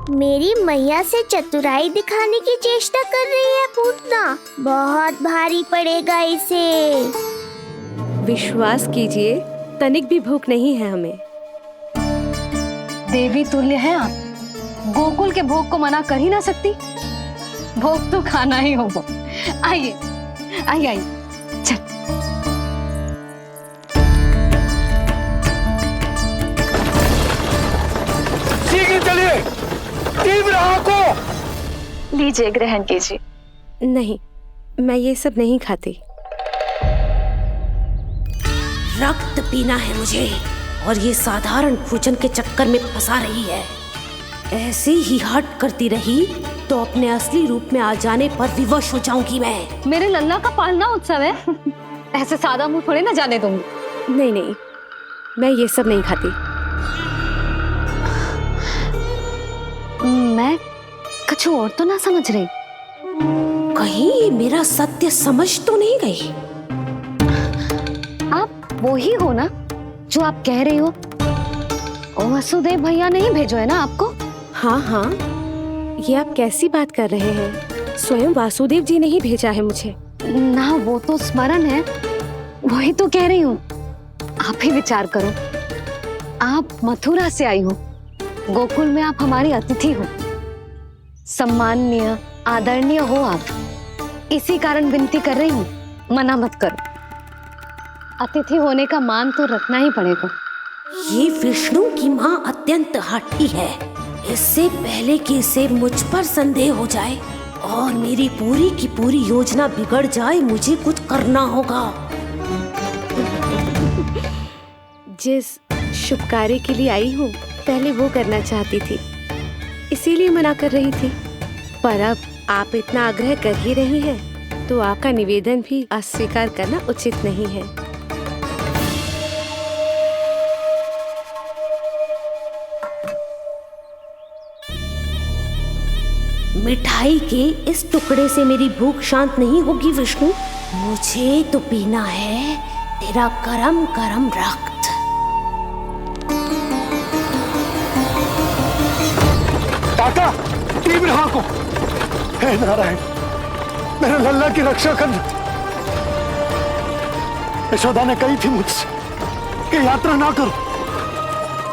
मेरी मैया से चतुराई दिखाने की चेष्टा कर रही है पूतना। बहुत भारी पड़ेगा इसे। विश्वास कीजिए, तनिक भी भूख नहीं है हमें। देवी तुल्य हैं आप, गोकुल के भोग को मना कर ही ना सकती। भोग तो खाना ही होगा। आइए आइए आइए, चल। शीघ्र चलिए, तीव्र को लीजिए, ग्रहण कीजिए। नहीं, मैं ये सब नहीं खाती। रक्त पीना है मुझे, और ये साधारण भोजन के चक्कर में फंसा रही है। ऐसे ही हट करती रही तो अपने असली रूप में आ जाने पर विवश हो जाऊंगी मैं। मेरे लल्ला का पालना उत्सव है, ऐसे सादा मुंह थोड़े ना जाने दूंगी। नहीं नहीं, मैं ये सब नहीं खाती। मैं कुछ और तो ना समझ रही। कहीं ये मेरा सत्य समझ तो नहीं गई? आप वो ही हो ना जो आप कह रही हो? ओ वसुदेव भैया ने ही भेजो है ना आपको? हाँ हाँ, ये आप कैसी बात कर रहे हैं? स्वयं वासुदेव जी ने ही भेजा है मुझे। ना वो तो स्मरण है, वही तो कह रही हूँ। आप ही विचार करो, आप मथुरा से आई हो, गोकुल में आप हमारी अतिथि हो, सम्माननीय आदरणीय हो आप। इसी कारण विनती कर रही हूँ, मना मत करो। अतिथि होने का मान तो रखना ही पड़ेगा। ये विष्णु की माँ अत्यंत हठी है। इससे पहले कि इसे मुझ पर संदेह हो जाए और मेरी पूरी की पूरी योजना बिगड़ जाए, मुझे कुछ करना होगा। जिस शुभ कार्य के लिए आई हूँ, पहले वो करना चाहती थी, इसीलिए मना कर रही थी। पर अब आप इतना आग्रह कर ही रही हैं, तो आपका निवेदन भी अस्वीकार करना उचित नहीं है। मिठाई के इस टुकड़े से मेरी भूख शांत नहीं होगी विष्णु। मुझे तो पीना है तेरा गरम गरम रक्त। काका, तीव्र को हे नारायण, मेरे लल्ला की रक्षा करना। यशोदा ने कही थी मुझसे कि यात्रा ना करो,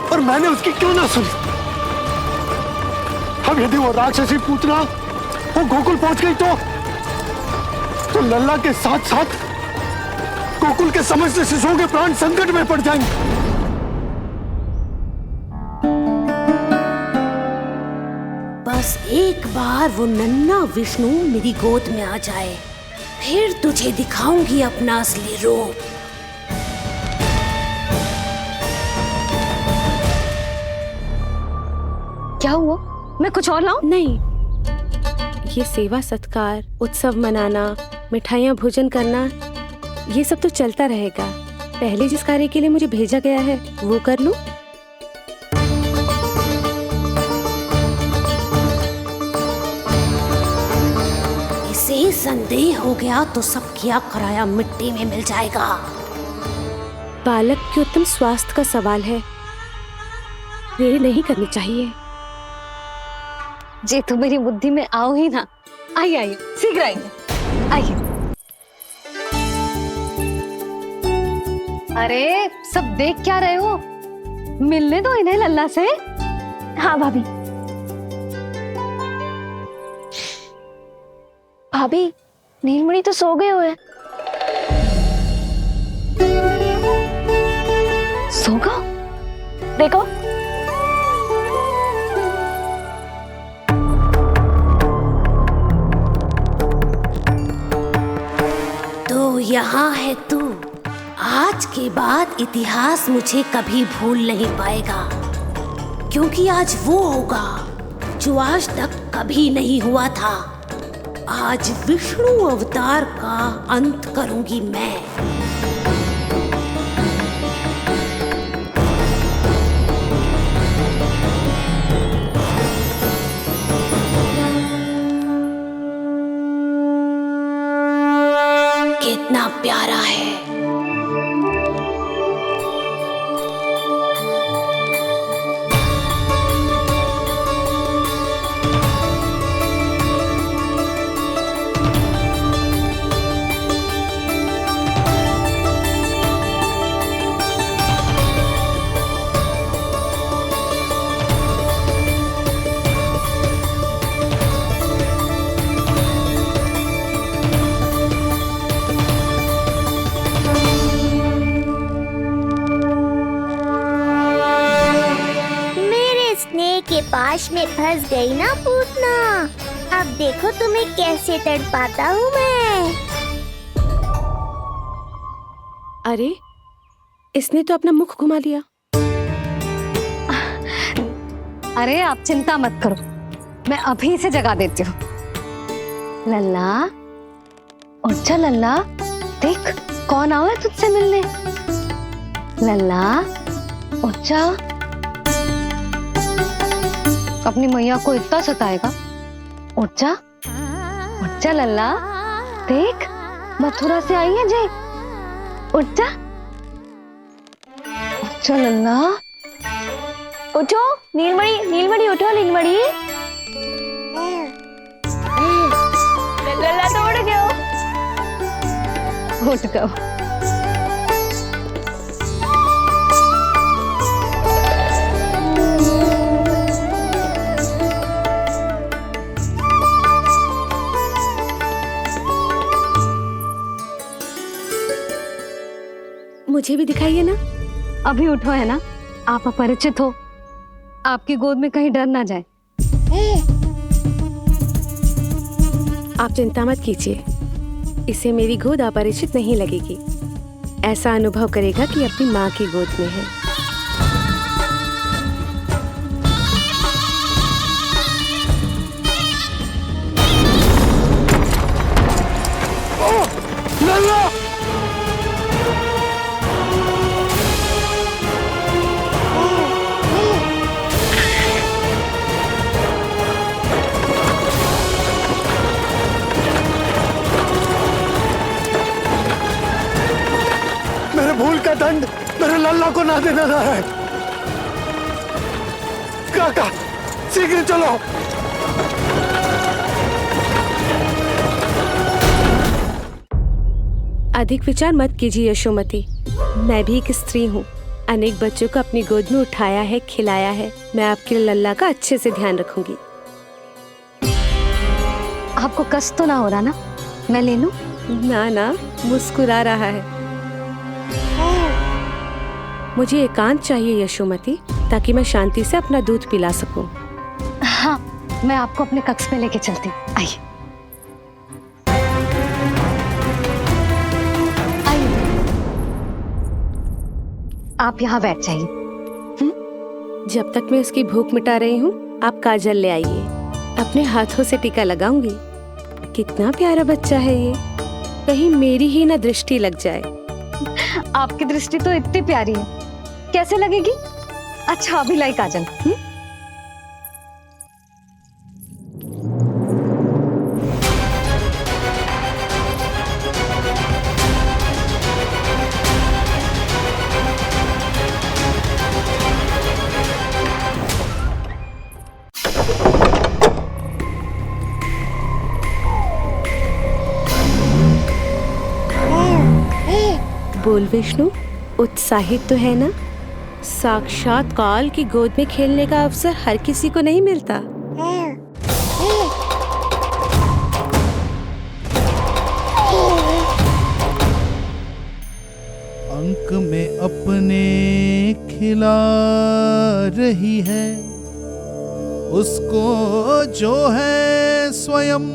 और मैंने उसकी क्यों ना सुनी। अब यदि वो राक्षसी पूतना वो गोकुल पहुंच गई तो लल्ला के साथ साथ गोकुल के समस्त शिशुओं के प्राण संकट में पड़ जाएंगे। बस एक बार वो नन्हा विष्णु मेरी गोद में आ जाए, फिर तुझे दिखाऊंगी अपना असली रूप। क्या हुआ? मैं कुछ और लाऊं? नहीं, ये सेवा सत्कार, उत्सव मनाना, मिठाइयाँ भोजन करना, ये सब तो चलता रहेगा। पहले जिस कार्य के लिए मुझे भेजा गया है वो कर लूं। इसे संदेह हो गया तो सब किया कराया मिट्टी में मिल जाएगा। बालक के उत्तम स्वास्थ्य का सवाल है, देरी नहीं करनी चाहिए। जे तो मेरी बुद्धि में आओ ही ना। आइए आइए, शीघ्र आइए, आइए। अरे सब देख क्या रहे हो? मिलने दो इन्हें लल्ला से। हाँ भाभी। भाभी, नीलमणि तो सो गए हुए। सो गो? देखो। तो यहाँ है तू। आज के बाद इतिहास मुझे कभी भूल नहीं पाएगा, क्योंकि आज वो होगा जो आज तक कभी नहीं हुआ था। आज विष्णु अवतार का अंत करूंगी मैं। कितना प्यारा है। के पास में फंस गई ना पूतना। अब देखो तुम्हें कैसे तड़पाता हूँ मैं। अरे, इसने तो अपना मुख घुमा लिया। अरे आप चिंता मत करो, मैं अभी से जगा देती हूँ। लल्ला, उठ जा लल्ला, देख कौन आया है तुझसे मिलने। लल्ला, उठ जा। अपनी मैया को इतना सताएगा? उठ जा लल्ला, देख मथुरा से आई है जय। उठ जा लल्ला। उठो नीलमणि, नीलमणि उठो नीलमणि। लल्ला तो उठ गयो। उठ गयो। मुझे भी दिखाइए ना। अभी उठो है ना, आप अपरिचित हो, आपकी गोद में कहीं डर ना जाए। आप चिंता मत कीजिए, इसे मेरी गोद अपरिचित नहीं लगेगी। ऐसा अनुभव करेगा कि अपनी माँ की गोद में है। भूल का दंड मेरे लल्ला को ना देना है। काका, शीघ्र चलो। अधिक विचार मत कीजिए यशोमती, मैं भी एक स्त्री हूँ। अनेक बच्चों को अपनी गोद में उठाया है, खिलाया है। मैं आपके लल्ला का अच्छे से ध्यान रखूंगी। आपको कष्ट तो ना हो रहा ना? मैं ले लूं? ना, मुस्कुरा रहा है। मुझे एकांत चाहिए यशोमती, ताकि मैं शांति से अपना दूध पिला सकूं। हाँ, मैं आपको अपने कक्ष में लेके चलती हूँ। आइए आइए, आप यहाँ बैठ जाइए। जब तक मैं उसकी भूख मिटा रही हूँ, आप काजल ले आइए। अपने हाथों से टीका लगाऊंगी। कितना प्यारा बच्चा है ये, कहीं मेरी ही ना दृष्टि लग जाए। आपकी दृष्टि तो इतनी प्यारी है, कैसे लगेगी? अच्छा अभी लाई काजल। बोल विष्णु, उत्साहित तो है ना? साक्षात काल की गोद में खेलने का अवसर हर किसी को नहीं मिलता। अंक में अपने खिला रही है, उसको जो है स्वयं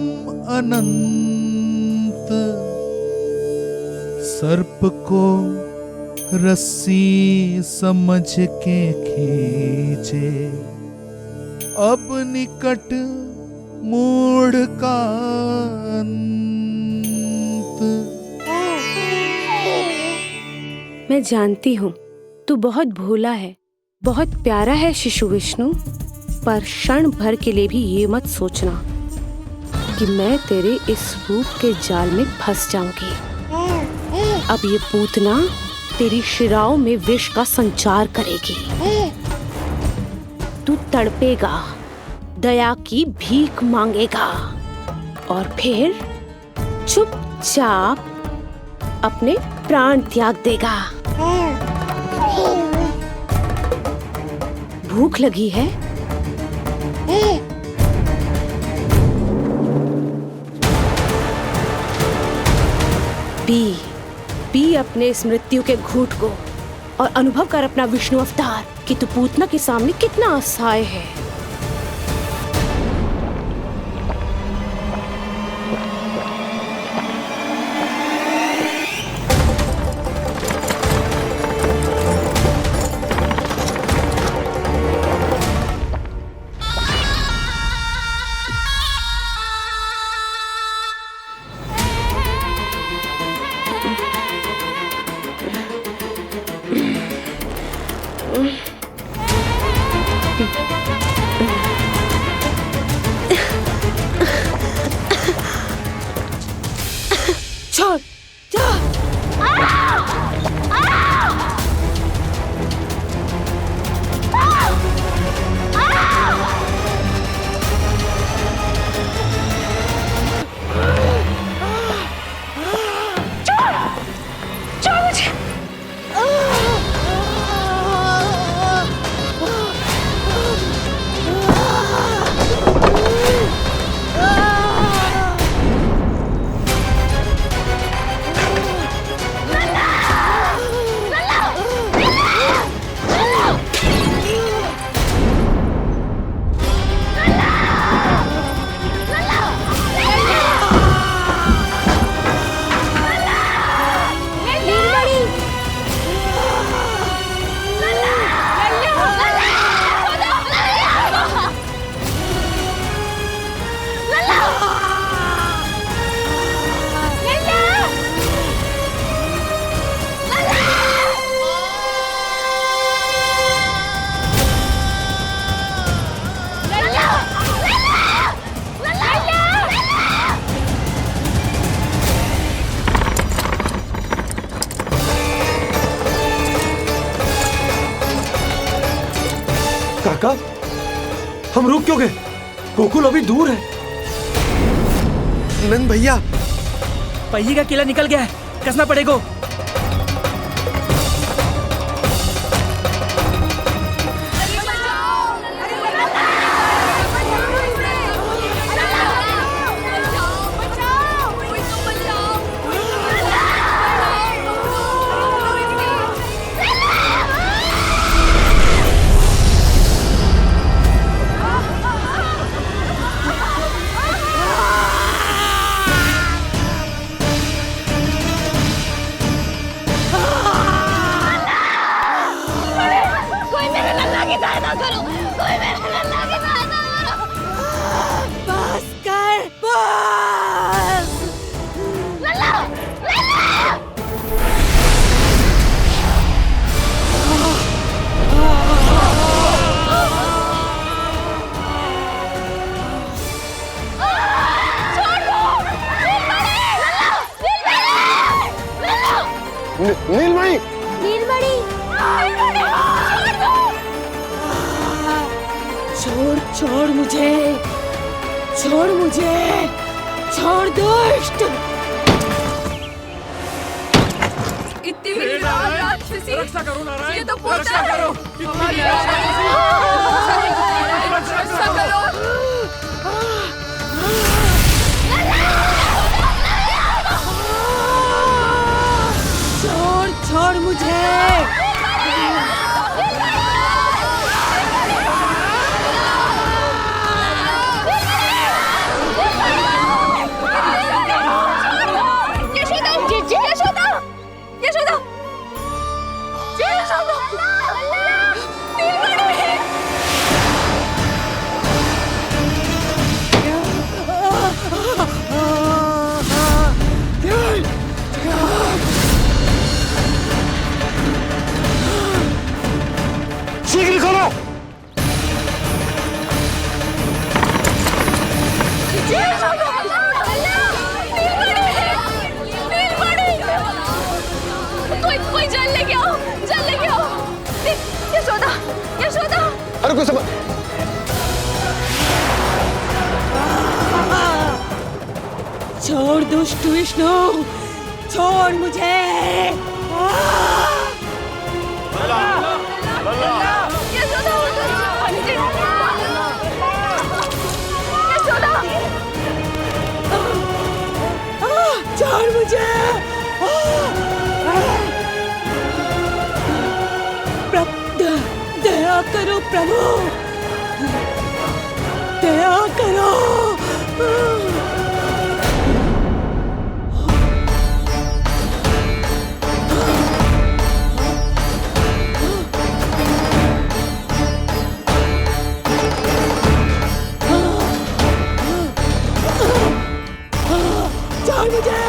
अनंत। सर्प को रस्सी समझ के खींचे, अब निकट मूढ़ का अंत। मैं जानती हूँ तू बहुत भोला है, बहुत प्यारा है शिशु विष्णु, पर क्षण भर के लिए भी ये मत सोचना कि मैं तेरे इस रूप के जाल में फंस जाऊंगी। अब ये पूतना तेरी शिराओं में विष का संचार करेगी। तू तड़पेगा, दया की भीख मांगेगा और फिर चुपचाप अपने प्राण त्याग देगा। भूख लगी है? पी अपने इस मृत्यु के घूंट को और अनुभव कर अपना विष्णु अवतार कि तू पूतना के सामने कितना असहाय है। काका, हम रुक क्यों गए? गोकुल अभी दूर है। नंद भैया, पहिए का किला निकल गया है, कसना पड़ेगा। की सहायता करो, कोई मेरे लल्ला की सहायता करो। बस कर, बस। लल्ला, लल्ला। नीलमणि, नीलमणि, छोड़ छोड़ मुझे, छोड़ मुझे, छोड़ दुष्ट। इतनी बड़ी राक्षसी, रक्षा करो नारायण, ये तो रक्षा करो, रक्षा करो। छोड़ छोड़ मुझे। यशोदा, जीजी, यशोदा, यशोदा, यशोदा, नीलमणि। शीघ्र करो। कोई जल लेके आओ, जल लेके आओ। यशोदा, यशोदा। अरे कुछ समझ। छोड़ दुष्ट विष्णु, छोड़ मुझे। छोड़ मुझे। दया करो प्रभु, दया करो। छोड़ मुझे।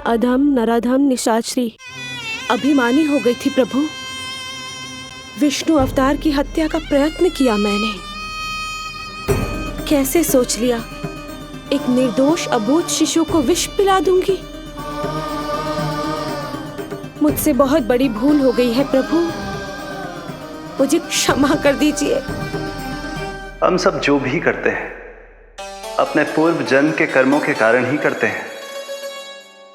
अधम नराधम निशाचरी अभिमानी हो गई थी प्रभु। विष्णु अवतार की हत्या का प्रयत्न किया मैंने। कैसे सोच लिया एक निर्दोष अबोध शिशु को विष पिला दूंगी। मुझसे बहुत बड़ी भूल हो गई है प्रभु, मुझे क्षमा कर दीजिए। हम सब जो भी करते हैं अपने पूर्व जन्म के कर्मों के कारण ही करते हैं।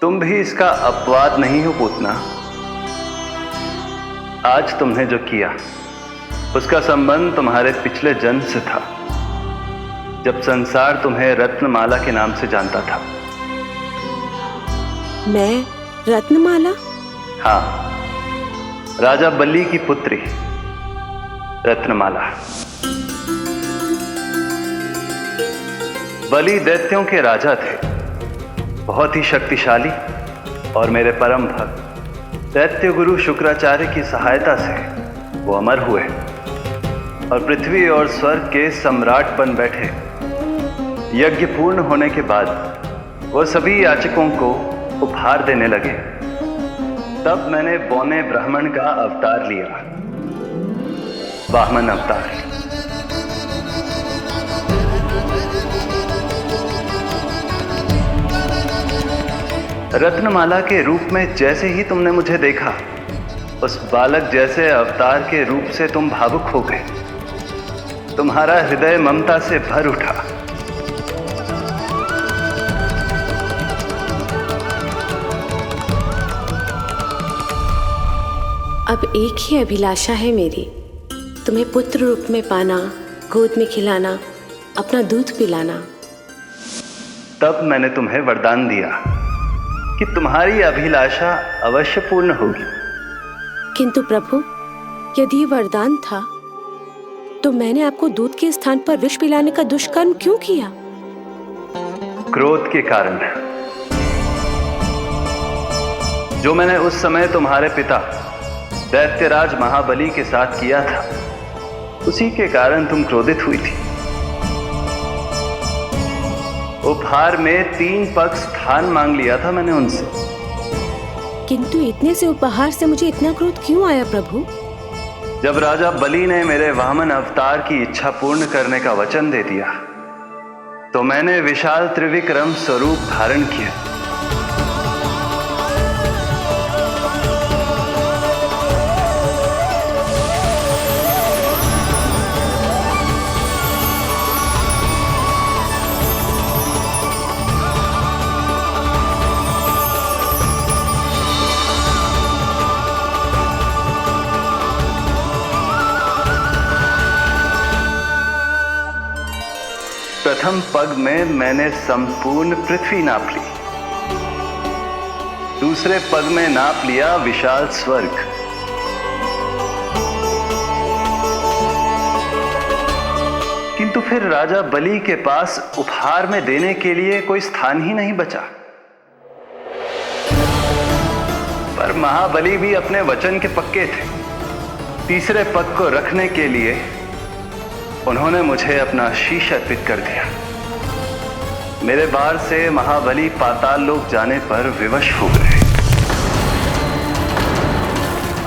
तुम भी इसका अपवाद नहीं हो पूतना। आज तुमने जो किया उसका संबंध तुम्हारे पिछले जन्म से था, जब संसार तुम्हें रत्नमाला के नाम से जानता था। मैं रत्नमाला? हाँ, राजा बलि की पुत्री रत्नमाला। बलि दैत्यों के राजा थे, बहुत ही शक्तिशाली, और मेरे परम भक्त दैत्य गुरु शुक्राचार्य की सहायता से वो अमर हुए और पृथ्वी और स्वर्ग के सम्राट बन बैठे। यज्ञ पूर्ण होने के बाद वो सभी याचकों को उपहार देने लगे। तब मैंने बौने ब्राह्मण का अवतार लिया, वामन अवतार। रत्नमाला के रूप में जैसे ही तुमने मुझे देखा, उस बालक जैसे अवतार के रूप से तुम भावुक हो गए। तुम्हारा हृदय ममता से भर उठा। अब एक ही अभिलाषा है मेरी, तुम्हें पुत्र रूप में पाना, गोद में खिलाना, अपना दूध पिलाना। तब मैंने तुम्हें वरदान दिया कि तुम्हारी अभिलाषा अवश्य पूर्ण होगी। किंतु प्रभु, यदि ये वरदान था तो मैंने आपको दूध के स्थान पर विष पिलाने का दुष्कर्म क्यों किया? क्रोध के कारण, जो मैंने उस समय तुम्हारे पिता दैत्यराज महाबली के साथ किया था, उसी के कारण तुम क्रोधित हुई थी। उपहार में 3 पग स्थान मांग लिया था मैंने उनसे। किंतु इतने से उपहार से मुझे इतना क्रोध क्यों आया प्रभु? जब राजा बलि ने मेरे वामन अवतार की इच्छा पूर्ण करने का वचन दे दिया, तो मैंने विशाल त्रिविक्रम स्वरूप धारण किया। प्रथम पग में मैंने संपूर्ण पृथ्वी नाप ली, दूसरे पग में नाप लिया विशाल स्वर्ग, किंतु फिर राजा बलि के पास उपहार में देने के लिए कोई स्थान ही नहीं बचा। पर महाबली भी अपने वचन के पक्के थे। तीसरे पग को रखने के लिए उन्होंने मुझे अपना शीश अर्पित कर दिया। मेरे बार से महाबली पाताल लोक जाने पर विवश हो गए।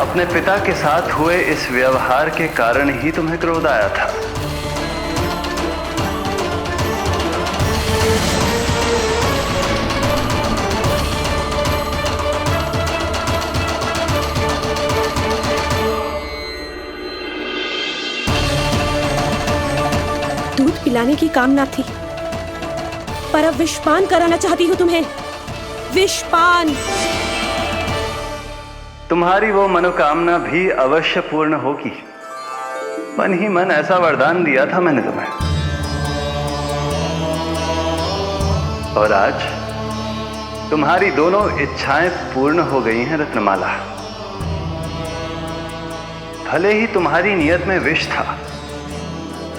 अपने पिता के साथ हुए इस व्यवहार के कारण ही तुम्हें क्रोध आया था। दूध पिलाने की कामना थी, पर अब विषपान कराना चाहती हूँ तुम्हें। विषपान। तुम्हारी वो मनोकामना भी अवश्य पूर्ण होगी। मन ही मन ऐसा वरदान दिया था मैंने तुम्हें। और आज तुम्हारी दोनों इच्छाएं पूर्ण हो गई हैं रत्नमाला। भले ही तुम्हारी नियत में विष था,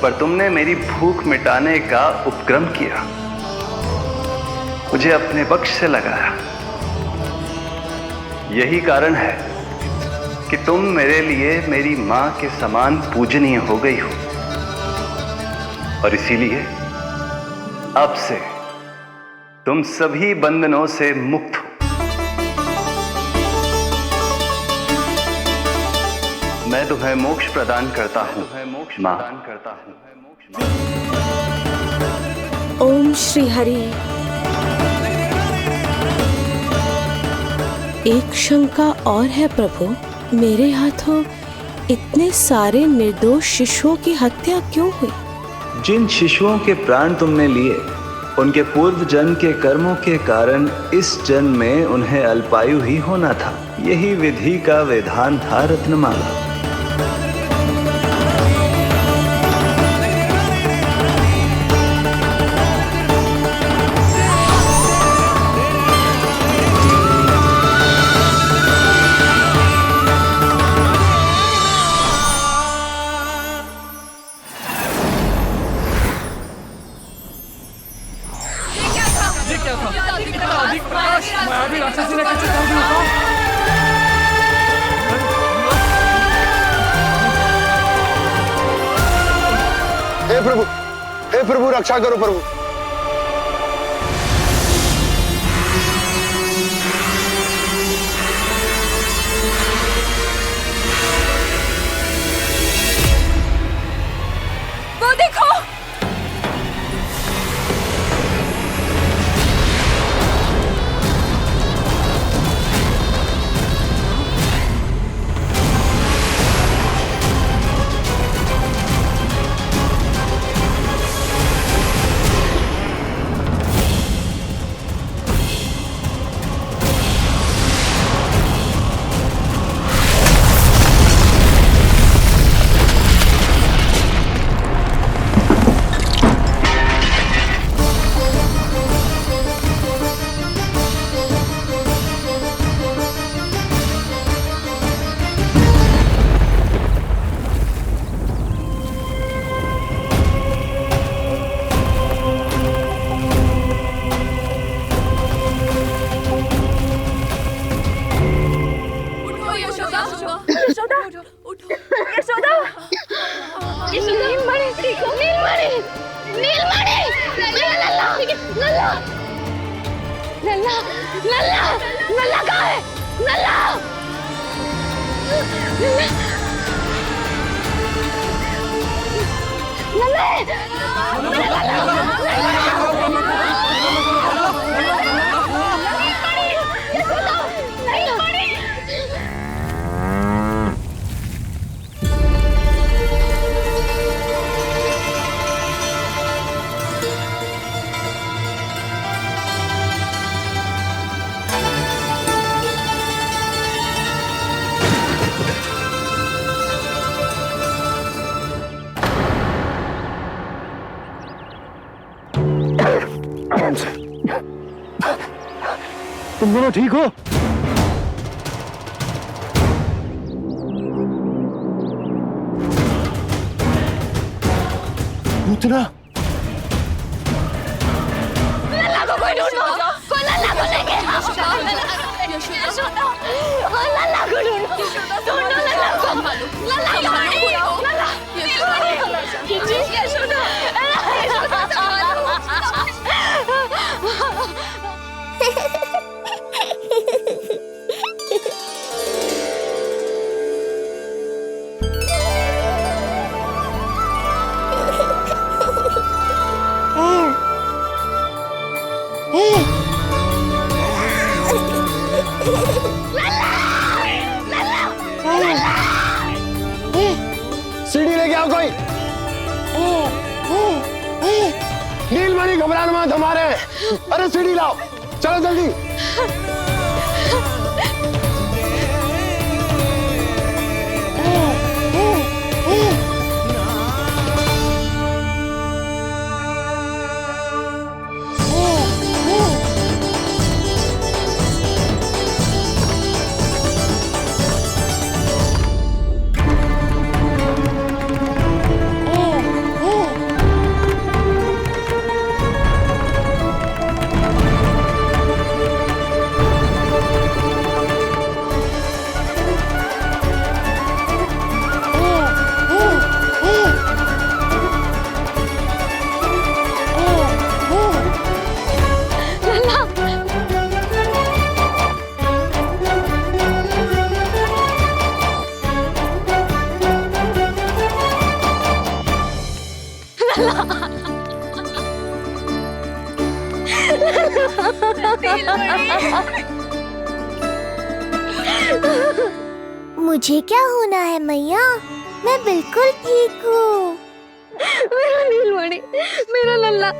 पर तुमने मेरी भूख मिटाने का उपक्रम किया, मुझे अपने पक्ष से लगाया। यही कारण है कि तुम मेरे लिए मेरी मां के समान पूजनीय हो गई हो। और इसीलिए अब से तुम सभी बंधनों से मुक्त हो। मैं तुम्हें मोक्ष प्रदान करता हूँ मां। ओम श्री हरि। एक शंका और है प्रभु, मेरे हाथों इतने सारे निर्दोष शिशुओं की हत्या क्यों हुई? जिन शिशुओं के प्राण तुमने लिए, उनके पूर्व जन्म के कर्मों के कारण इस जन्म में उन्हें अल्पायु ही होना था। यही विधि का विधान था रत्नमाला। हे प्रभु रक्षा करो प्रभु। वो देखो, नल्ला कहाँ है? नल्ला! तुम दोनों ठीक हो? पूतना नल्ला को कोई ढूंढो, कोई नल्ला को लेके आओ। नल्ला को ढूंढो, ढूंढो नल्ला को। नल्ला सीढ़ी लेके आओ कोई। नीलमणि घबराना मत हमारे। अरे सीढ़ी लाओ, चलो जल्दी। मुझे क्या होना है मैया? मैं बिल्कुल ठीक हूँ। मेरा नीलमणि, मेरा लल्ला,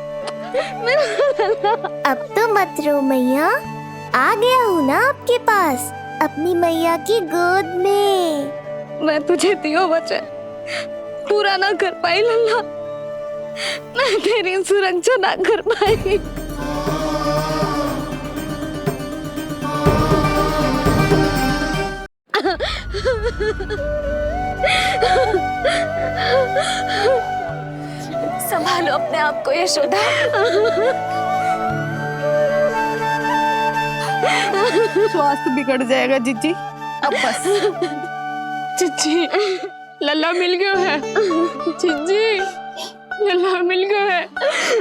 मेरा लल्ला। अब तो मत रो मैया, आ गया हूँ ना आपके पास, अपनी मैया की गोद में। मैं तुझे दियो वचन पूरा ना कर पाई लल्ला, मैं तेरी सुरक्षा ना कर पाई। संभालो अपने आप को यशोदा। स्वास्थ्य बिगड़ जाएगा जीजी। अब बस। चिच्ची लल्ला मिल गयो है। चिच्ची लल्ला मिल गयो है।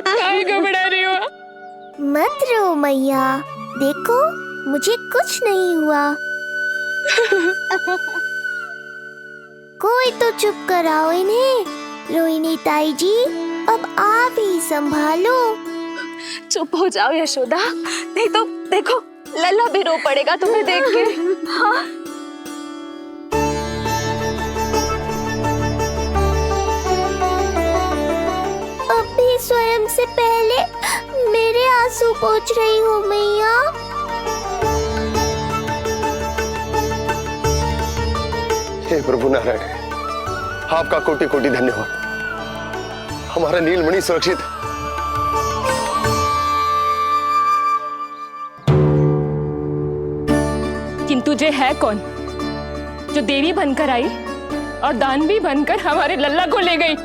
काहे घबरा रही हो? मत रो मैया, देखो मुझे कुछ नहीं हुआ। कोई तो चुप कराओ इन्हें। रोहिणी ताई जी, अब आप ही संभालो। चुप हो जाओ यशोदा, नहीं तो देखो लल्ला भी रो पड़ेगा तुम्हें देख के। हाँ अब भी स्वयं से पहले मेरे आंसू पोंछ रही हो मैया। हे प्रभु नारायण, आपका कोटि कोटि धन्यवाद। हमारा नीलमणि सुरक्षित है। किंतु जे है कौन जो देवी बनकर आई और दानवी बनकर हमारे लल्ला को ले गई?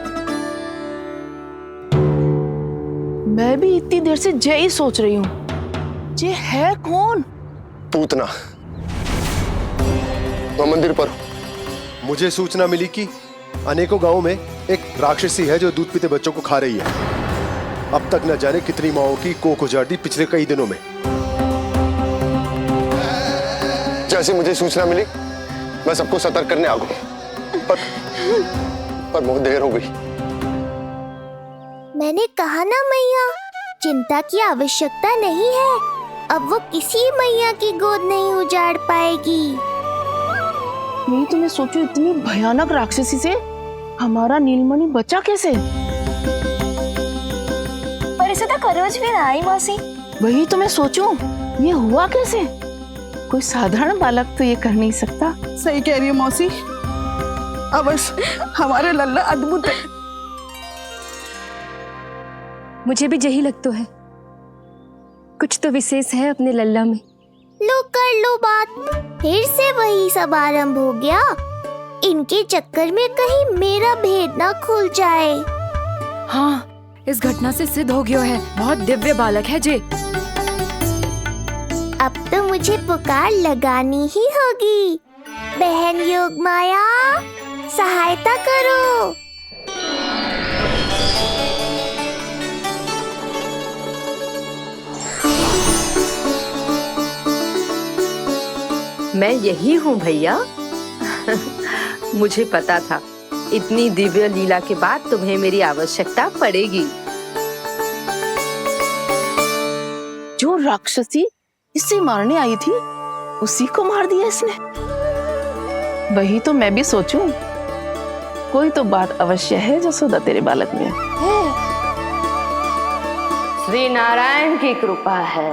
मैं भी इतनी देर से जय ही सोच रही हूँ, जे है कौन? पूतना वह मंदिर पर। मुझे सूचना मिली कि अनेकों गांवों में एक राक्षसी है जो दूध पीते बच्चों को खा रही है। अब तक न जाने कितनी माओं की कोख उजाड़ दी पिछले कई दिनों में। जैसे मुझे सूचना मिली मैं सबको सतर्क करने आ गया, पर बहुत देर हो गई। मैंने कहा ना मैया, चिंता की आवश्यकता नहीं है। अब वो किसी मैया की गोद नहीं उजाड़ पाएगी। नहीं तो मैं सोचू, इतनी भयानक राक्षसी से हमारा नीलमणि बचा कैसे? पर इसे तो खरोच भी ना आई मौसी। वही तो मैं सोचूं, ये हुआ कैसे? कोई साधारण बालक तो ये कर नहीं सकता। सही कह रही है मौसी, अवश्य हमारे लल्ला अद्भुत है। मुझे भी यही लगता है, कुछ तो विशेष है अपने लल्ला में। लो कर लो बात, फिर से वही सब आरंभ हो गया। इनके चक्कर में कहीं मेरा भेद ना खुल जाए। हाँ, इस घटना से सिद्ध हो गया है, बहुत दिव्य बालक है जे। अब तो मुझे पुकार लगानी ही होगी। बहन योगमाया, सहायता करो। मैं यही हूँ भैया। मुझे पता था इतनी दिव्य लीला के बाद तुम्हें मेरी आवश्यकता पड़ेगी। जो राक्षसी इसे मारने आई थी, उसी को मार दिया इसने। वही तो मैं भी सोचूं, कोई तो बात अवश्य है जसोदा तेरे बालक में। श्री नारायण की कृपा है।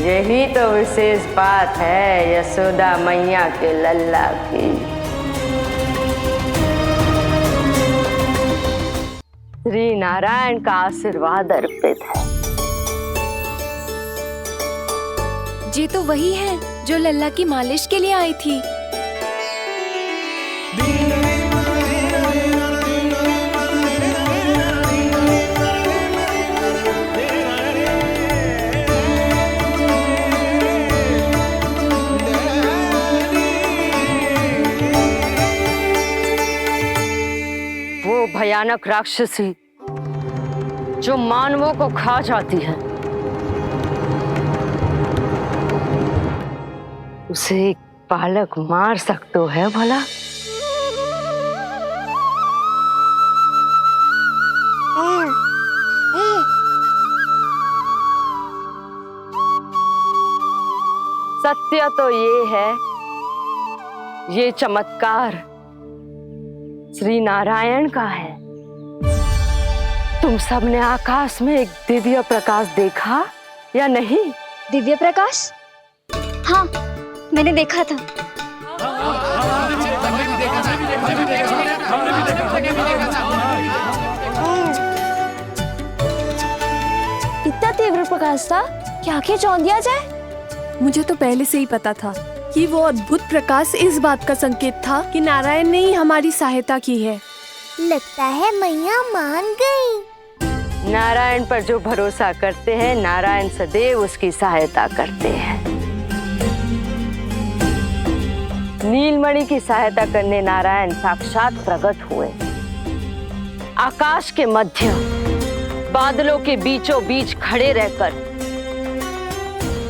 यही तो विशेष बात है यशोदा मैया के लल्ला की। श्री नारायण का आशीर्वाद अर्पित है। जी तो वही है जो लल्ला की मालिश के लिए आई थी। भयानक राक्षसी जो मानवों को खा जाती है, उसे एक बालक मार सकता है भला? सत्य तो ये है, ये चमत्कार श्री नारायण का है। तुम सबने आकाश में एक दिव्य प्रकाश देखा या नहीं? दिव्य प्रकाश? हाँ, मैंने देखा था। इतना तीव्र प्रकाश था कि आंखें चौंध दिया जाए। मुझे तो पहले से ही पता था कि वो अद्भुत प्रकाश इस बात का संकेत था कि नारायण ने ही हमारी सहायता की है। लगता है मैया मान गई। नारायण पर जो भरोसा करते हैं, नारायण सदैव उसकी सहायता करते हैं। नीलमणि की सहायता करने नारायण साक्षात प्रकट हुए। आकाश के मध्य बादलों के बीचों बीच खड़े रहकर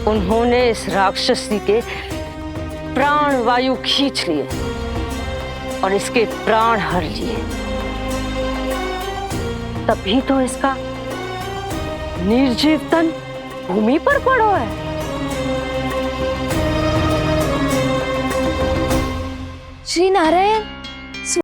उन्होंने इस राक्षसी के प्राण वायु खींच लिए और इसके प्राण हर लिए। तभी तो इसका निर्जीव तन भूमि पर पड़ो है। श्री नारायण,